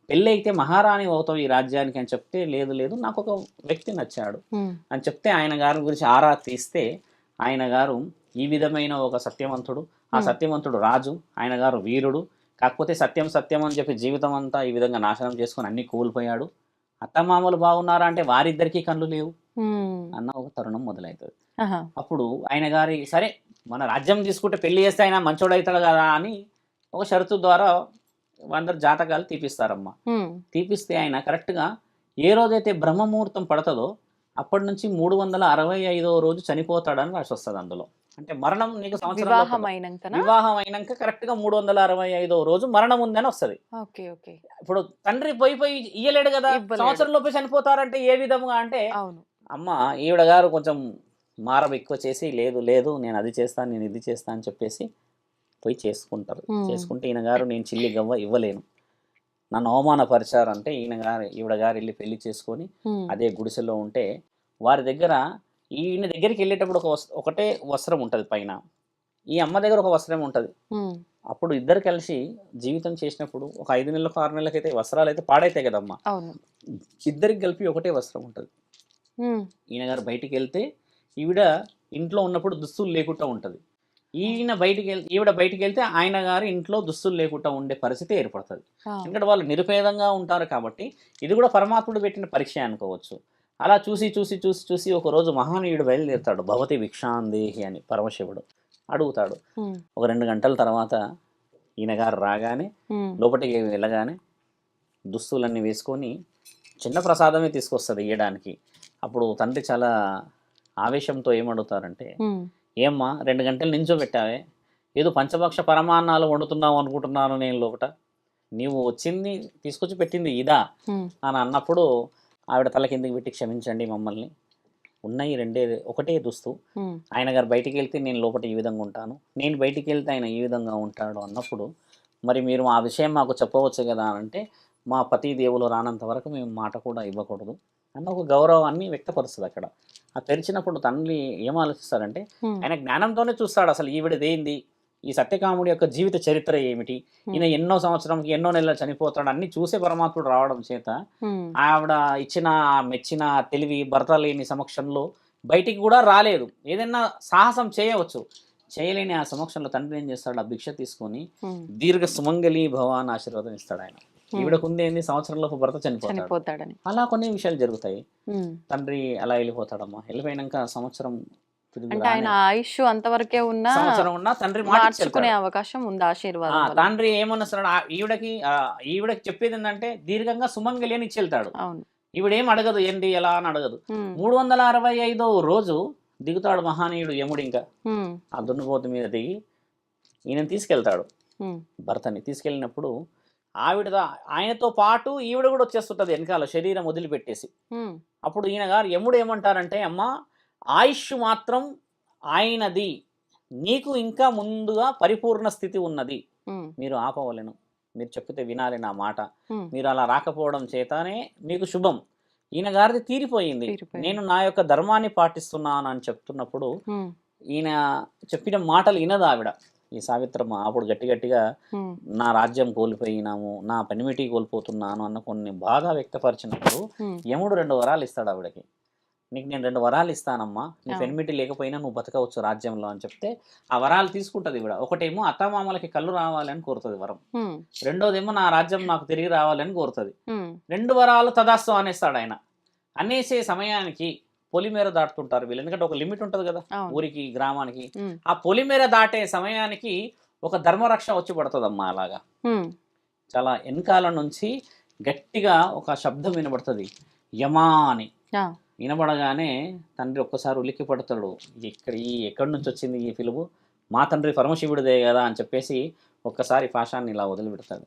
పెళ్ళి అయితే మహారాణి అవుతావు ఈ రాజ్యానికి అని చెప్తే, లేదు లేదు నాకు ఒక వ్యక్తి నచ్చాడు ఉమ్, అని చెప్తే ఆయన గారి గురించి ఆరా తీస్తే ఆయన గారు ఈ విధమైన ఒక సత్యవంతుడు, ఆ ఉమ్, సత్యవంతుడు రాజు, ఆయన గారు వీరుడు, కాకపోతే సత్యం సత్యం అని చెప్పి జీవితం అంతా ఈ విధంగా నాశనం చేసుకొని అన్నీ కోల్పోయాడు. అత్తమామలు బాగున్నారా అంటే వారిద్దరికీ కళ్ళు లేవు ఉమ్, అన్న ఒక తరుణం మొదలవుతుంది. ఆహా, అప్పుడు ఆయన గారి సరే మన రాజ్యం తీసుకుంటే పెళ్లి చేస్తే ఆయన మంచోడు అవుతాడు కదా అని ఒక షరతు ద్వారా అందరు జాతకాలు తీపిస్తారమ్మా. ఉమ్, తీపిస్తే ఆయన కరెక్ట్గా ఏ రోజైతే బ్రహ్మముహూర్తం పడుతుందో అప్పటి నుంచి 365వ రోజు చనిపోతాడని రాసి వస్తుంది అందులో. అంటే మరణం నీకు వివాహం అయినాకనా? వివాహం అయినాక కరెక్ట్గా 365వ రోజు మరణం ఉందని వస్తుంది. Okay, okay. ఇప్పుడు తండ్రి పోయి ఇయ్యలేడు కదా, ఇవ్వలేడు. సంవత్సరంలోపే చనిపోతారంటే ఏ విధంగా అంటే అవును. అమ్మ ఈవిడ గారు కొంచెం మారం ఎక్కువ చేసి, లేదు లేదు నేను అది చేస్తాను నేను ఇది చేస్తాను అని చెప్పేసి పోయి చేసుకుంటారు. ఉమ్, చేసుకుంటే ఈయన గారు నేను చిల్లి గవ్వ ఇవ్వలేను, నన్ను అవమానపరిచారు అంటే ఈవిడ గారు వెళ్ళి పెళ్లి చేసుకొని ఉమ్, అదే గుడిసెలో ఉంటే వారి దగ్గర ఈయన దగ్గరికి వెళ్ళేటప్పుడు ఒకటే వస్త్రం ఉంటుంది పైన, ఈ అమ్మ దగ్గర ఒక వస్త్రం ఉంటుంది. ఉమ్, అప్పుడు ఇద్దరు కలిసి జీవితం చేసినప్పుడు ఒక 5 నెలలకు 6 నెలలకు అయితే వస్త్రాలు అయితే పాడైతాయి కదమ్మా. అవును. ఇద్దరికి కలిపి ఒకటే వస్త్రం ఉంటుంది. ఉమ్, ఈయన గారు బయటికి వెళ్తే ఈవిడ ఇంట్లో ఉన్నప్పుడు దుస్తులు లేకుండా ఉంటుంది. ఈవిడ బయటికి వెళ్తే ఆయన గారు ఇంట్లో దుస్తులు లేకుండా ఉండే పరిస్థితి ఏర్పడుతుంది. ఆ, ఎందుకంటే వాళ్ళు నిరుపేదంగా ఉంటారు కాబట్టి ఇది కూడా పరమాత్ముడు పెట్టిన పరీక్ష అనుకోవచ్చు. అలా చూసి చూసి చూసి చూసి ఒకరోజు మహానీయుడు బయలుదేరుతాడు, భవతి భిక్షాందేహి అని పరమశివుడు అడుగుతాడు. ఉమ్, ఒక 2 గంటల తర్వాత ఈయన గారు రాగానే ఉమ్, లోపలికి వెళ్ళగానే దుస్తులన్నీ వేసుకొని చిన్న ప్రసాదమే తీసుకొస్తుంది ఇయ్యడానికి. అప్పుడు తండ్రి చాలా ఆవేశంతో ఏమడుగుతారంటే, ఉమ్, ఏమ్మా 2 గంటలు నించోబెట్టావే, ఏదో పంచభక్ష పరమాన్నాలు వండుతున్నావు అనుకుంటున్నాను నేను లోపట, నీవు వచ్చింది తీసుకొచ్చి పెట్టింది ఇదా ఉమ్, అని అన్నప్పుడు ఆవిడ తల కిందకి పెట్టి, క్షమించండి మమ్మల్ని, ఉన్నాయి ఒకటే దుస్తు, ఉమ్, ఆయన గారు బయటికి వెళ్తే నేను లోపల ఈ విధంగా ఉంటాను, నేను బయటికి వెళ్తే ఆయన ఈ విధంగా ఉంటాడు అన్నప్పుడు మరి మీరు ఆ విషయం మాకు చెప్పవచ్చు కదా అని అంటే, మా పతి దేవులు రానంత వరకు మేము మాట కూడా ఇవ్వకూడదు అన్న ఒక గౌరవాన్ని వ్యక్తపరుస్తుంది అక్కడ. ఆ తెరిచినప్పుడు తండ్రి ఏం ఆలోచిస్తారంటే, ఉమ్, ఆయన జ్ఞానంతోనే చూస్తాడు అసలు ఈవిడదేంది, ఈ సత్యకాముడి యొక్క జీవిత చరిత్ర ఏమిటి, ఈయన ఎన్నో సంవత్సరంకి ఎన్నో నెలలు చనిపోతాడు అన్ని చూసే పరమాత్ముడు రావడం చేత ఉమ్, ఆవిడ ఇచ్చిన మెచ్చిన తెలివి భర్త లేని సమక్షంలో బయటికి కూడా రాలేదు. ఏదైనా సాహసం చేయలేని ఆ సమక్షంలో తండ్రి ఏం చేస్తాడు, ఆ భిక్ష తీసుకొని ఉమ్, దీర్ఘ సుమంగళి భవ అని ఆశీర్వాదం ఇస్తాడు ఆయన. ఈవిడకుంది ఏంది, సంవత్సరంలోపు భర్త చనిపోతాడని. అలా కొన్ని విషయాలు జరుగుతాయి. ఉమ్, తండ్రి అలా వెళ్ళిపోతాడమ్మా. వెళ్ళిపోయినాక సంవత్సరం తిరిగి అంటే ఆయన రానే ఆయుష్ అంతవరకే ఉన్నా సంవత్సరం ఉన్నా తండ్రి మాట మార్చుకునే ఇచ్చేళ్తాడు. అవకాశం ఉంది ఆశీర్వాదం వల్ల. తండ్రి ఏమన్నాడు ఈవిడకి చెప్పేది ఏంటంటే దీర్ఘంగా సుమంగలి అని ఇచ్చేళ్తాడు. అవును. ఈవిడేం అడగదు, ఏంటి ఎలా అని అడగదు. ఉమ్, 365వ రోజు దిగుతాడు మహానీయుడు యముడు, ఇంకా ఉమ్, ఆ దున్నపోతు మీద దిగి ఈయన తీసుకెళ్తాడు. ఉమ్, భర్తని తీసుకెళ్ళినప్పుడు ఆయనతో పాటు ఈవిడ కూడా వచ్చేస్తుంటది వెనకాల, శరీరం వదిలిపెట్టేసి. ఉమ్, అప్పుడు ఈయన గారు యముడు ఏమంటారంటే, అమ్మ ఆయుష్ మాత్రం ఆయనది, నీకు ఇంకా ముందుగా పరిపూర్ణ స్థితి ఉన్నది, ఉమ్, మీరు ఆపవలెను, మీరు చెప్పితే వినాలి నా మాట, ఉమ్, మీరు అలా రాకపోవడం చేతనే మీకు శుభం. ఈయన గారిది తీరిపోయింది, తీరిపోయింది. నేను నా యొక్క ధర్మాన్ని పాటిస్తున్నాను అని చెప్తున్నప్పుడు ఉమ్, ఈయన చెప్పిన మాటలు వినదు ఆవిడ, ఈ సావిత్రమ్మ. అప్పుడు గట్టిగా ఉమ్, నా రాజ్యం కోల్పోయినాము, నా పనిమిటి కోల్పోతున్నాను అన్న కొన్ని బాధ వ్యక్తపరిచినప్పుడు ఉమ్, యముడు 2 వరాలు ఇస్తాడు ఆవిడకి. నీకు నేను 2 వరాలు ఇస్తానమ్మా, నీ అవును. పెనిమిటి లేకపోయినా నువ్వు బతకవచ్చు రాజ్యంలో అని చెప్తే ఆ వరాలు తీసుకుంటుంది ఇవిడ. ఒకటేమో అత్తమామలకి కళ్ళు రావాలని కోరుతుంది వరం, ఉమ్, రెండోదేమో నా రాజ్యం నాకు తిరిగి రావాలని కోరుతుంది. ఉమ్, 2 వరాలు తదాస్తు అనేస్తాడు ఆయన. అనేసే సమయానికి పొలిమేర దాటుతుంటారు వీళ్ళు, ఎందుకంటే ఒక లిమిట్ ఉంటుంది కదా అవును. ఊరికి గ్రామానికి. ఉమ్, ఆ పొలిమేర దాటే సమయానికి ఒక ధర్మరక్ష వచ్చి పడుతుందమ్మా. అలాగా ఉమ్, చాలా వెనకాల నుంచి గట్టిగా ఒక శబ్దం వినబడుతుంది, యమా అని. ఆ, వినబడగానే తండ్రి ఒక్కసారి ఉలిక్కి పడతాడు, ఎక్కడి నుంచి వచ్చింది ఈ పిలుపు, మా తండ్రి పరమశివుడిదే కదా అని చెప్పేసి ఒక్కసారి పాశాన్ని ఇలా వదిలిపెడతాడు.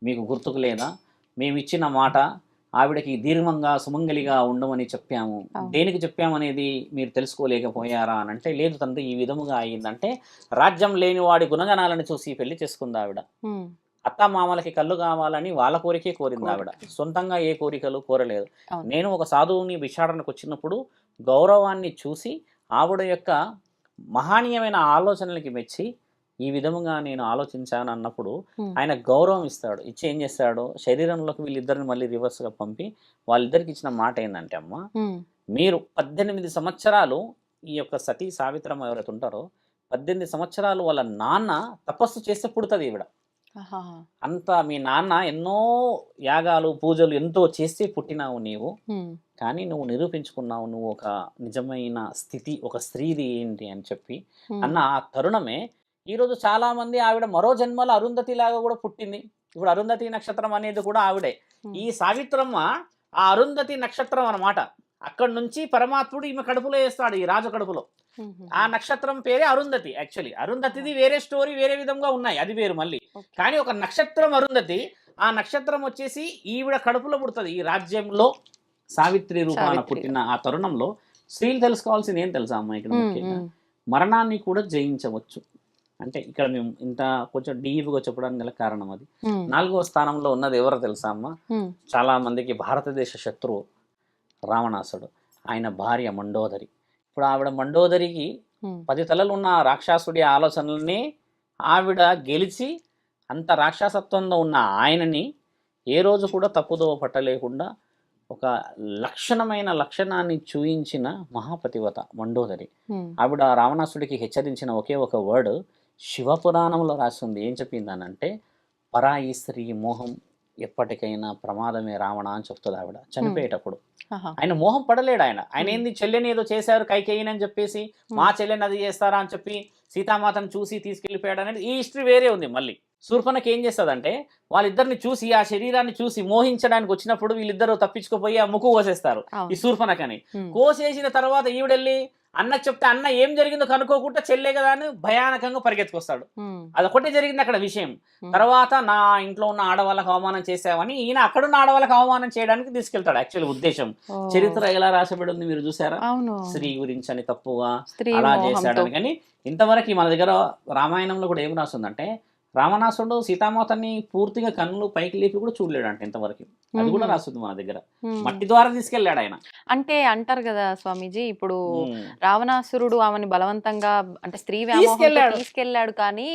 మీకు గుర్తుకు లేదా, మేము ఇచ్చిన మాట ఆవిడకి దీర్ఘంగా సుమంగలిగా ఉండమని చెప్పాము, దేనికి చెప్పామనేది మీరు తెలుసుకోలేకపోయారా అని అంటే, లేదు తండ్రి ఈ విధముగా అయ్యిందంటే రాజ్యం లేని వాడి గుణగణాలను చూసి పెళ్లి చేసుకుంది ఆవిడ. ఉమ్, అత్తమామలకి కళ్ళు కావాలని వాళ్ళ కోరికే కోరింది ఆవిడ, సొంతంగా ఏ కోరికలు కోరలేదు. అవును. నేను ఒక సాధువుని విచారణకు వచ్చినప్పుడు గౌరవాన్ని చూసి ఆవిడ యొక్క మహనీయమైన ఆలోచనలకి మెచ్చి ఈ విధముగా నేను ఆలోచించాను అన్నప్పుడు ఉమ్, ఆయన గౌరవం ఇస్తాడు. ఇచ్చి ఏం చేస్తాడు, శరీరంలోకి వీళ్ళిద్దరిని మళ్ళీ రివర్స్గా పంపి వాళ్ళిద్దరికి ఇచ్చిన మాట ఏంటంటే, అమ్మ ఉమ్, మీరు 18 సంవత్సరాలు ఈ యొక్క సతీ సావిత్రమ్మ ఎవరైతే ఉంటారో 18 సంవత్సరాలు వాళ్ళ నాన్న తపస్సు చేస్తే పుడుతుంది ఈవిడ. ఆహాహా, అంత మీ నాన్న ఎన్నో యాగాలు పూజలు ఎంతో చేస్తే పుట్టినావు నీవు, ఉమ్, కానీ నువ్వు నిరూపించుకున్నావు నువ్వు ఒక నిజమైన స్థితి, ఒక స్త్రీది ఏంటి అని చెప్పి ఉమ్, అన్న ఆ తరుణమే ఈరోజు చాలా మంది ఆవిడ మరో జన్మలో అరుంధతి లాగా కూడా పుట్టింది. ఇప్పుడు అరుంధతి నక్షత్రం అనేది కూడా ఆవిడే. ఈ సావిత్రమ్మ ఆ అరుంధతి నక్షత్రం అన్నమాట. అక్కడి నుంచి పరమాత్ముడు ఈమె కడుపులో వేస్తాడు, ఈ రాజు కడుపులో. ఉమ్, ఆ నక్షత్రం పేరే అరుంధతి. యాక్చువల్లీ అరుంధతిది వేరే స్టోరీ, వేరే విధంగా ఉన్నాయి, అది వేరు మళ్ళీ. ఓకే. కానీ ఒక నక్షత్రం అరుంధతి, ఆ నక్షత్రం వచ్చేసి ఈవిడ కడుపులో పుడుతుంది. ఈ రాజ్యంలో సావిత్రి రూపాన సావిత్రి. పుట్టిన ఆ తరుణంలో స్త్రీలు తెలుసుకోవాల్సింది ఏం తెలుసా అమ్మా, ఇక్కడ ఉమ్, ముఖ్యంగా ఉమ్, మరణాన్ని కూడా జయించవచ్చు. అంటే ఇక్కడ మేము ఇంత కొంచెం డీప్గా చెప్పడానికి గల కారణం అది. ఉమ్, 4వ స్థానంలో ఉన్నది ఎవరో తెలుసా అమ్మా, ఉమ్, చాలా మందికి భారతదేశ శత్రువు రావణాసుడు, ఆయన భార్య మండోదరి. ఇప్పుడు ఆవిడ మండోదరికి ఉమ్, 10 తలలు ఉన్న రాక్షసుడి ఆలోచనల్ని ఆవిడ గెలిచి అంత రాక్షసత్వంలో ఉన్న ఆయనని ఏ రోజు కూడా తప్పుదోవ పట్టలేకుండా ఒక లక్షణాన్ని చూయించిన మహాపతివత మండోదరి. ఉమ్, ఆవిడ రావణాసుడికి హెచ్చరించిన ఒకే ఒక వర్డ్ శివపురాణంలో రాసింది. ఏం చెప్పిందనంటే, పరాయి స్త్రీ మోహం ఎప్పటికైనా ప్రమాదమే రావణ అని చెప్తుంది ఆవిడ చనిపోయేటప్పుడు. ఆహా, ఆయన మోహం పడలేడు. ఆయన ఏంది, చెల్లెని ఏదో చేశారు కైకేయిని అని చెప్పేసి, మా చెల్లెని అది చేస్తారా అని చెప్పి సీతామాతను చూసి తీసుకెళ్లిపోయాడు అనేది ఈ హిస్టరీ వేరే ఉంది. మళ్ళీ శూర్పణఖ ఏం చేస్తుందంటే, వాళ్ళిద్దరిని చూసి ఆ శరీరాన్ని చూసి మోహించడానికి వచ్చినప్పుడు వీళ్ళిద్దరూ తప్పించుకుపోయి ఆ ముక్కు కోసేస్తారు అవును. ఈ శూర్పణఖని. ఉమ్, కోసేసిన తర్వాత ఈవిడెళ్ళి అన్నకు చెప్తే అన్న ఏం జరిగిందో కనుక్కోకుండా చెల్లే కదా అని భయానకంగా పరిగెత్తుకొస్తాడు. ఉమ్, అదొకటే జరిగింది అక్కడ విషయం. ఉమ్, తర్వాత నా ఇంట్లో ఉన్న ఆడవాళ్ళకి అవమానం చేసావని ఈయన అక్కడున్న ఆడవాళ్ళకి అవమానం చేయడానికి తీసుకెళ్తాడు. యాక్చువల్ ఉద్దేశం. ఓ, చరిత్ర ఎలా రాసబడి ఉంది మీరు చూసారా, అవును, స్త్రీ గురించి అని తప్పుగా స్త్రీ అలా మోహంతో. చేశాడని. కానీ ఇంతవరకు మన దగ్గర రామాయణంలో కూడా ఏం రాస్తుందంటే, రావణాసుడు సీతామాతని పూర్తిగా కన్నులు పైకి లేపి కూడా చూడలేడంట ఇంతవరకు. అది కూడా రాస్తుంది మన దగ్గర. ఉమ్. మట్టి ద్వారా తీసుకెళ్ళాడు ఆయన. అంటే అంటారు కదా స్వామీజీ, ఇప్పుడు ఉమ్. రావణాసురుడు ఆమెను బలవంతంగా అంటే స్త్రీ వ్యామోహంతో తీసుకెళ్ళాడు. తీసుకెళ్ళాడు, కానీ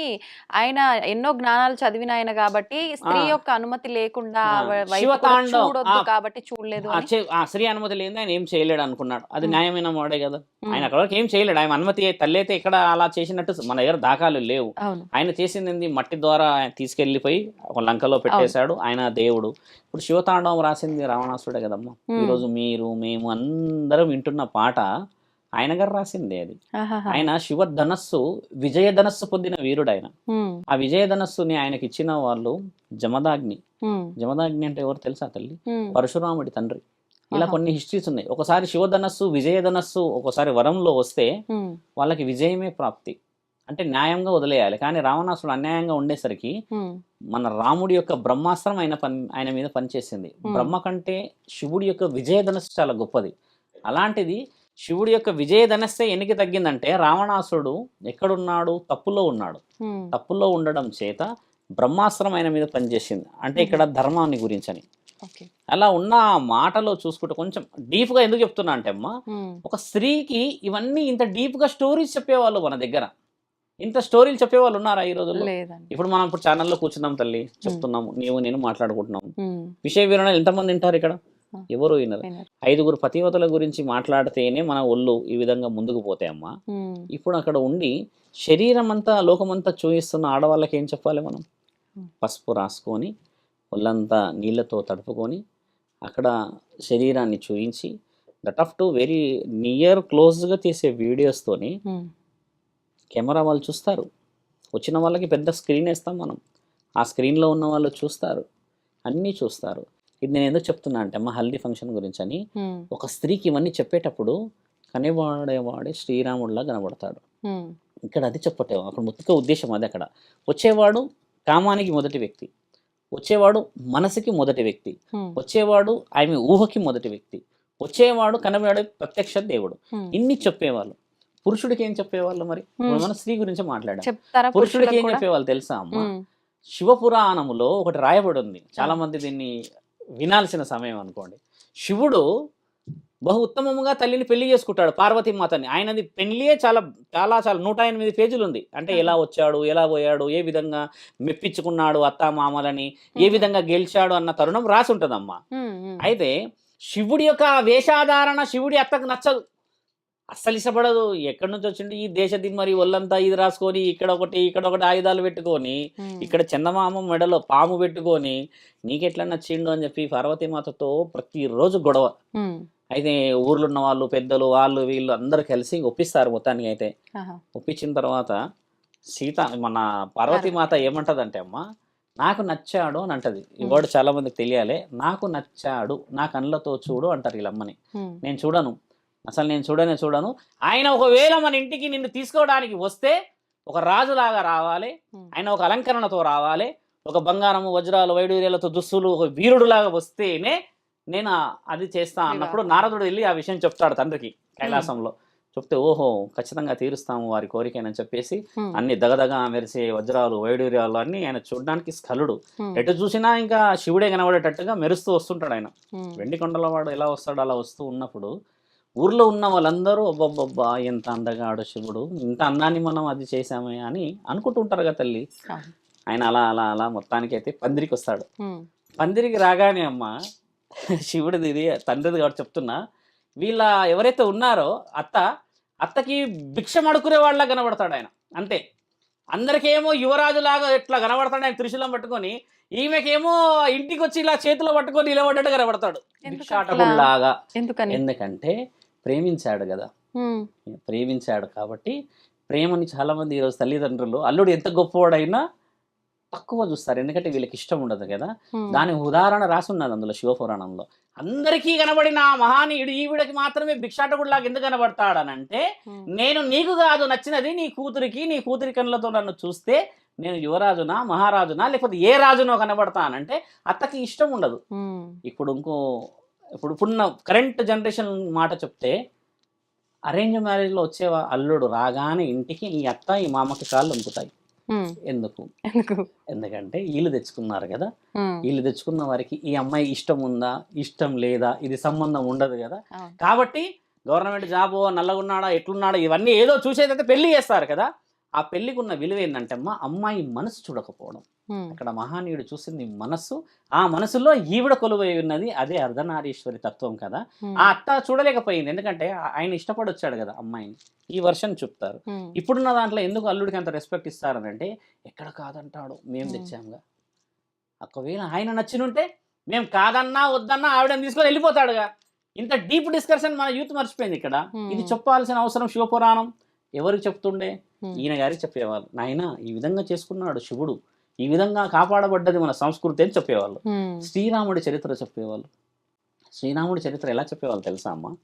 ఆయన ఎన్నో జ్ఞానాలు చదివిన ఆయన కాబట్టి స్త్రీ యొక్క అనుమతి లేకుండా ఆమె వైపు కూడా శివతాండవం. చూడొద్దు కాబట్టి చూడలేదు అని. ఆ స్త్రీ అనుమతి లేని ఆయన ఏం చేయలేడు అనుకున్నాడు. అది న్యాయమైన వాడే కదా. ఉమ్, ఆయన అక్కడ వరకు ఏం చేయలేడు. ఆయన అనుమతి తల్లి అయితే ఇక్కడ అలా చేసినట్టు మన దగ్గర దాఖలు లేవు. అవును, ఆయన చేసింది ఏంది, మట్టి ద్వారా ఆయన తీసుకెళ్లిపోయి ఒక లంకలో పెట్టేశాడు. ఆయన దేవుడు. ఇప్పుడు శివతాండవం రాసింది రావణాసుడే కదమ్మా. ఈరోజు మీరు మేము అందరం వింటున్న పాట ఆయన గారు రాసిందే అది. ఆహాహా. ఆయన శివధనస్సు విజయధనస్సు పొందిన వీరుడు ఆయన. ఉమ్, ఆ విజయధనస్సుని ఆయనకి ఇచ్చిన వాళ్ళు జమదాగ్ని. ఉమ్, జమదాగ్ని అంటే ఎవరు తెలుసా తల్లి? ఉమ్, పరశురాముడి తండ్రి. ఇలా ఆహా. కొన్ని హిస్టరీస్ ఉన్నాయి. ఒకసారి శివధనస్సు విజయధనస్సు ఒకసారి వరంలో వస్తే ఉమ్, వాళ్ళకి విజయమే ప్రాప్తి, అంటే న్యాయంగా వదిలేయాలి. కానీ రావణాసుడు అన్యాయంగా ఉండేసరికి ఉమ్, మన రాముడి యొక్క బ్రహ్మాస్త్రం ఆయన మీద పనిచేసింది. బ్రహ్మ కంటే శివుడి యొక్క విజయధనస్సు చాలా గొప్పది. అలాంటిది శివుడి యొక్క విజయధనస్సే ఎన్నికి తగ్గిందంటే రావణాసుడు ఎక్కడున్నాడు? తప్పులో ఉన్నాడు. ఉమ్, తప్పులో ఉండడం చేత బ్రహ్మాస్త్రం ఆయన మీద పనిచేసింది. అంటే ఇక్కడ ధర్మాన్ని గురించని. ఓకే. అలా ఉన్న ఆ మాటలో చూసుకుంటే కొంచెం డీప్గా ఎందుకు చెప్తున్నా అంటే అమ్మ, ఉమ్, ఒక స్త్రీకి ఇవన్నీ ఇంత డీప్గా స్టోరీస్ చెప్పేవాళ్ళు మన దగ్గర. ఇంత స్టోరీలు చెప్పేవాళ్ళు ఉన్నారా ఈ రోజుల్లో? లేదండి. ఇప్పుడు ఛానల్లో కూర్చున్నాం తల్లి, చెప్తున్నాము, నీవు నేను మాట్లాడుకుంటున్నాము. ఉమ్, విషయ వివరణలు ఎంతమంది వింటారు ఇక్కడ? ఆ. ఎవరు వినరు. వినరు. 5గురు పతివతల గురించి మాట్లాడితేనే మన ఒళ్ళు ఈ విధంగా ముందుకు పోతాయమ్మా. ఉమ్, ఇప్పుడు అక్కడ ఉండి శరీరం అంతా లోకమంతా చూయిస్తున్న ఆడవాళ్ళకి ఏం చెప్పాలి మనం? పసుపు రాసుకొని ఒళ్ళంతా నీళ్ళతో తడుపుకొని అక్కడ శరీరాన్ని చూయించి that of to very near క్లోజ్గా తీసే వీడియోస్తోని ఉమ్, కెమెరా వాళ్ళు చూస్తారు. వచ్చిన వాళ్ళకి పెద్ద స్క్రీన్ వేస్తాం మనం, ఆ స్క్రీన్లో ఉన్న వాళ్ళు చూస్తారు, అన్నీ చూస్తారు. ఇది నేను ఎందుకు చెప్తున్నా అంటే అమ్మ, హల్దీ ఫంక్షన్ గురించి అని. ఉమ్, ఒక స్త్రీకి ఇవన్నీ చెప్పేటప్పుడు కనివాడేవాడే శ్రీరాముడిలా కనబడతాడు. ఉమ్, ఇక్కడ అది చెప్పటే అక్కడ ముఖ్య ఉద్దేశం అది. అక్కడ వచ్చేవాడు కామానికి మొదటి వ్యక్తి, వచ్చేవాడు మనసుకి మొదటి వ్యక్తి, ఉమ్, వచ్చేవాడు ఆమె ఊహకి మొదటి వ్యక్తి, వచ్చేవాడు కనబడే ప్రత్యక్ష దేవుడు. ఉమ్. ఇన్ని చెప్పేవాళ్ళు. పురుషుడికి ఏం చెప్పేవాళ్ళు మరి? ఇప్పుడు మనం స్త్రీ గురించి మాట్లాడాం. చెప్తారా పురుషుడికి ఏం పురుషులకు కూడా? చెప్పేవాళ్ళు తెలుసా అమ్మ? ఉమ్, శివపురాణములో ఒకటి రాయబడి ఉంది, చాలా మంది దీన్ని వినాల్సిన సమయం అనుకోండి. శివుడు బహు ఉత్తమముగా తల్లిని పెళ్లి చేసుకుంటాడు, పార్వతీమాతని. ఆయనది పెళ్లియే చాలా చాలా చాలా 108 పేజీలు ఉంది. అంటే ఎలా వచ్చాడు, ఎలా పోయాడు, ఏ విధంగా మెప్పించుకున్నాడు అత్త మామలని, ఏ విధంగా గెలిచాడు అన్న తరుణం రాసి ఉంటుందమ్మా. ఉమ్, ఉమ్, అయితే శివుడి యొక్క వేషాధారణ శివుడి అత్తకు నచ్చదు, అస్సలు ఇష్టపడదు. ఎక్కడి నుంచి వచ్చింది ఈ దేశ దిమ్మరి, ఒళ్ళంతా ఇది రాసుకొని ఇక్కడ ఒకటి ఆయుధాలు పెట్టుకొని, ఉమ్, ఇక్కడ చందమామ మెడలో పాము పెట్టుకొని నీకెట్లా నచ్చిండు అని చెప్పి పార్వతీమాతతో ప్రతిరోజు గొడవ. ఉమ్, అయితే ఊర్లో ఉన్న వాళ్ళు పెద్దలు వాళ్ళు వీళ్ళు అందరూ కలిసి ఒప్పిస్తారు మొత్తానికి. అయితే ఆహా. ఒప్పించిన తర్వాత మన పార్వతీమాత ఏమంటదంటే అమ్మ, నాకు నచ్చాడు అని అంటది. ఈ వర్డ్ చాలా మందికి తెలియాలి. నాకు నచ్చాడు, నా కళ్ళతో చూడు అంటారు వీళ్ళమ్మని. ఉమ్, నేను చూడను, అసలు నేను చూడను. ఆయన ఒకవేళ మన ఇంటికి నిన్ను తీసుకోవడానికి వస్తే ఒక రాజులాగా రావాలి, ఆయన ఒక అలంకరణతో రావాలి, ఒక బంగారము వజ్రాలు వైడూర్యాలతో దుస్తులు, ఒక వీరుడులాగా వస్తేనే నేను అది చేస్తా అన్నప్పుడు నారదుడు వెళ్ళి ఆ విషయం చెప్తాడు తండ్రికి కైలాసంలో. చెప్తే ఓహో ఖచ్చితంగా తీరుస్తాము వారి కోరికనని చెప్పేసి అన్ని దగదగా మెరిసే వజ్రాలు వైడూర్యాలు అన్ని ఆయన చూడడానికి స్ఖలుడు. ఎటు చూసినా ఇంకా శివుడే కనబడేటట్టుగా మెరుస్తూ వస్తుంటాడు ఆయన. వెండి కొండల వాడు ఎలా వస్తాడు అలా వస్తూ ఉన్నప్పుడు ఊర్లో ఉన్న వాళ్ళందరూ అబ్బబ్బబ్బా ఎంత అందగాడు శివుడు, ఇంత అందాన్ని మనం అది చేసామే అని అనుకుంటుంటారు కదా తల్లి. ఆయన అలా అలా అలా మొత్తానికి అయితే పందిరికి వస్తాడు. పందిరికి రాగానే అమ్మ, శివుడిది ఇది తండ్రిది కాబట్టి చెప్తున్నా, వీళ్ళ ఎవరైతే ఉన్నారో అత్తకి భిక్షం అడుకునే వాళ్ళ కనబడతాడు ఆయన. అంతే, అందరికేమో యువరాజులాగా ఎట్లా కనబడతాడు ఆయన త్రిశూలం పట్టుకొని, ఈమెకేమో ఇంటికి వచ్చి ఇలా చేతిలో పట్టుకొని నిలబడ్డట్టు కనబడతాడు భిక్షాటకుల్లాగా. ఎందుకంటే ప్రేమించాడు కదా, ప్రేమించాడు కాబట్టి. ప్రేమని చాలా మంది ఈరోజు తల్లిదండ్రులు అల్లుడు ఎంత గొప్పవాడైనా తక్కువ చూస్తారు, ఎందుకంటే వీళ్ళకి ఇష్టం ఉండదు కదా. దాని ఉదాహరణ రాసి ఉన్నది అందులో శివపురాణంలో. అందరికీ కనబడిన మహానీయుడు ఈవిడకి మాత్రమే భిక్షాటకుడిలాగా ఎందుకు కనబడతాడనంటే, నేను నీకు కాదు నచ్చినది నీ కూతురి కళ్ళతో నన్ను చూస్తే నేను యువరాజునా మహారాజునా లేకపోతే ఏ రాజునో కనబడతానంటే అత్తకి ఇష్టం ఉండదు. ఇప్పుడున్న కరెంట్ జనరేషన్ మాట చెప్తే, అరేంజ్ మ్యారేజ్లో వచ్చే అల్లుడు రాగానే ఇంటికి ఈ అత్త ఈ మామకి కాళ్ళు వంపుతాయి. ఎందుకంటే వీళ్ళు తెచ్చుకున్నారు కదా, వీళ్ళు తెచ్చుకున్న వారికి ఈ అమ్మాయి ఇష్టం ఉందా ఇష్టం లేదా ఇది సంబంధం ఉండదు కదా. కాబట్టి గవర్నమెంట్ జాబు, నల్లగున్నాడా ఎట్లున్నాడా ఇవన్నీ ఏదో చూసేదైతే పెళ్లి చేస్తారు కదా. ఆ పెళ్లికి ఉన్న విలువ ఏంటంటే అమ్మాయి మనసు చూడకపోవడం. అక్కడ మహానీయుడు చూసింది మనస్సు, ఆ మనసులో ఈవిడ కొలువై ఉన్నది, అదే అర్ధనారీశ్వరి తత్వం కదా. ఆ అత్త చూడలేకపోయింది, ఎందుకంటే ఆయన ఇష్టపడి వచ్చాడు కదా అమ్మాయిని. ఈ వర్షన్ చెప్తారు. ఇప్పుడున్న దాంట్లో ఎందుకు అల్లుడికి అంత రెస్పెక్ట్ ఇస్తారనంటే, ఎక్కడ కాదంటాడు, మేము తెచ్చాముగా. ఒకవేళ ఆయన నచ్చినుంటే మేము కాదన్నా వద్దన్నా ఆవిడని తీసుకొని వెళ్ళిపోతాడుగా. ఇంత డీప్ డిస్కషన్ మన యూత్ మర్చిపోయింది ఇక్కడ. Hmm. ఇది చెప్పాల్సిన అవసరం శివపురాణం ఎవరికి చెప్తుండే? Hmm. ఈయన గారికి చెప్పేవాళ్ళు. నాయన ఈ విధంగా చేసుకున్నాడు శివుడు, ఈ విధంగా కాపాడబడ్డది మన సంస్కృతి అని చెప్పేవాళ్ళు. శ్రీరాముడి చరిత్ర చెప్పేవాళ్ళు. శ్రీరాముడి చరిత్ర ఎలా చెప్పేవాళ్ళు తెలుసా అమ్మ?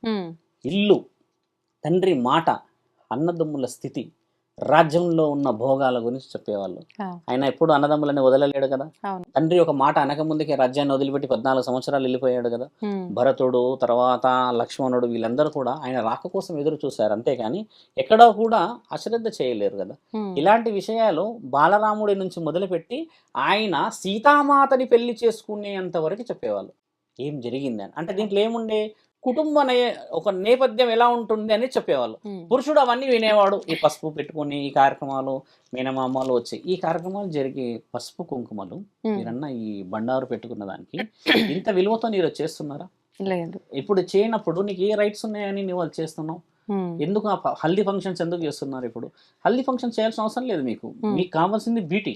ఇల్లు, తండ్రి మాట, అన్నదమ్ముల స్థితి, రాజ్యంలో ఉన్న భోగాల గురించి చెప్పేవాళ్ళు. ఆయన ఎప్పుడు అన్నదమ్ములని వదలలేడు కదా. తండ్రి ఒక మాట అనక ముందుకే రాజ్యాన్ని వదిలిపెట్టి 14 సంవత్సరాలు వెళ్ళిపోయాడు కదా. భరతుడు, తర్వాత లక్ష్మణుడు, వీళ్ళందరూ కూడా ఆయన రాక కోసం ఎదురు చూశారు, అంతేకాని ఎక్కడో కూడా అశ్రద్ధ చేయలేరు కదా. ఇలాంటి విషయాలు బాలరాముడి నుంచి మొదలుపెట్టి ఆయన సీతామాతని పెళ్లి చేసుకునేంత వరకు చెప్పేవాళ్ళు ఏం జరిగింది అని. అంటే దీంట్లో ఏముండే, కుటుంబ ఒక నేపథ్యం ఎలా ఉంటుంది అని చెప్పేవాళ్ళు. పురుషుడు అవన్నీ వినేవాడు. ఈ పసుపు పెట్టుకుని ఈ కార్యక్రమాలు, మేనమామలు వచ్చి ఈ కార్యక్రమాలు జరిగే పసుపు కుంకుమలు మీరన్నా ఈ బండారు పెట్టుకున్న దానికి ఇంత విలువతో మీరు చేస్తున్నారా? లేదు. ఇప్పుడు చేయనప్పుడు నీకు ఏ రైట్స్ ఉన్నాయని నువ్వు అది చేస్తున్నావు? ఎందుకు హల్దీ ఫంక్షన్స్ ఎందుకు చేస్తున్నారు? ఇప్పుడు హల్దీ ఫంక్షన్ చేయాల్సిన అవసరం లేదు. మీకు కావాల్సింది బ్యూటీ.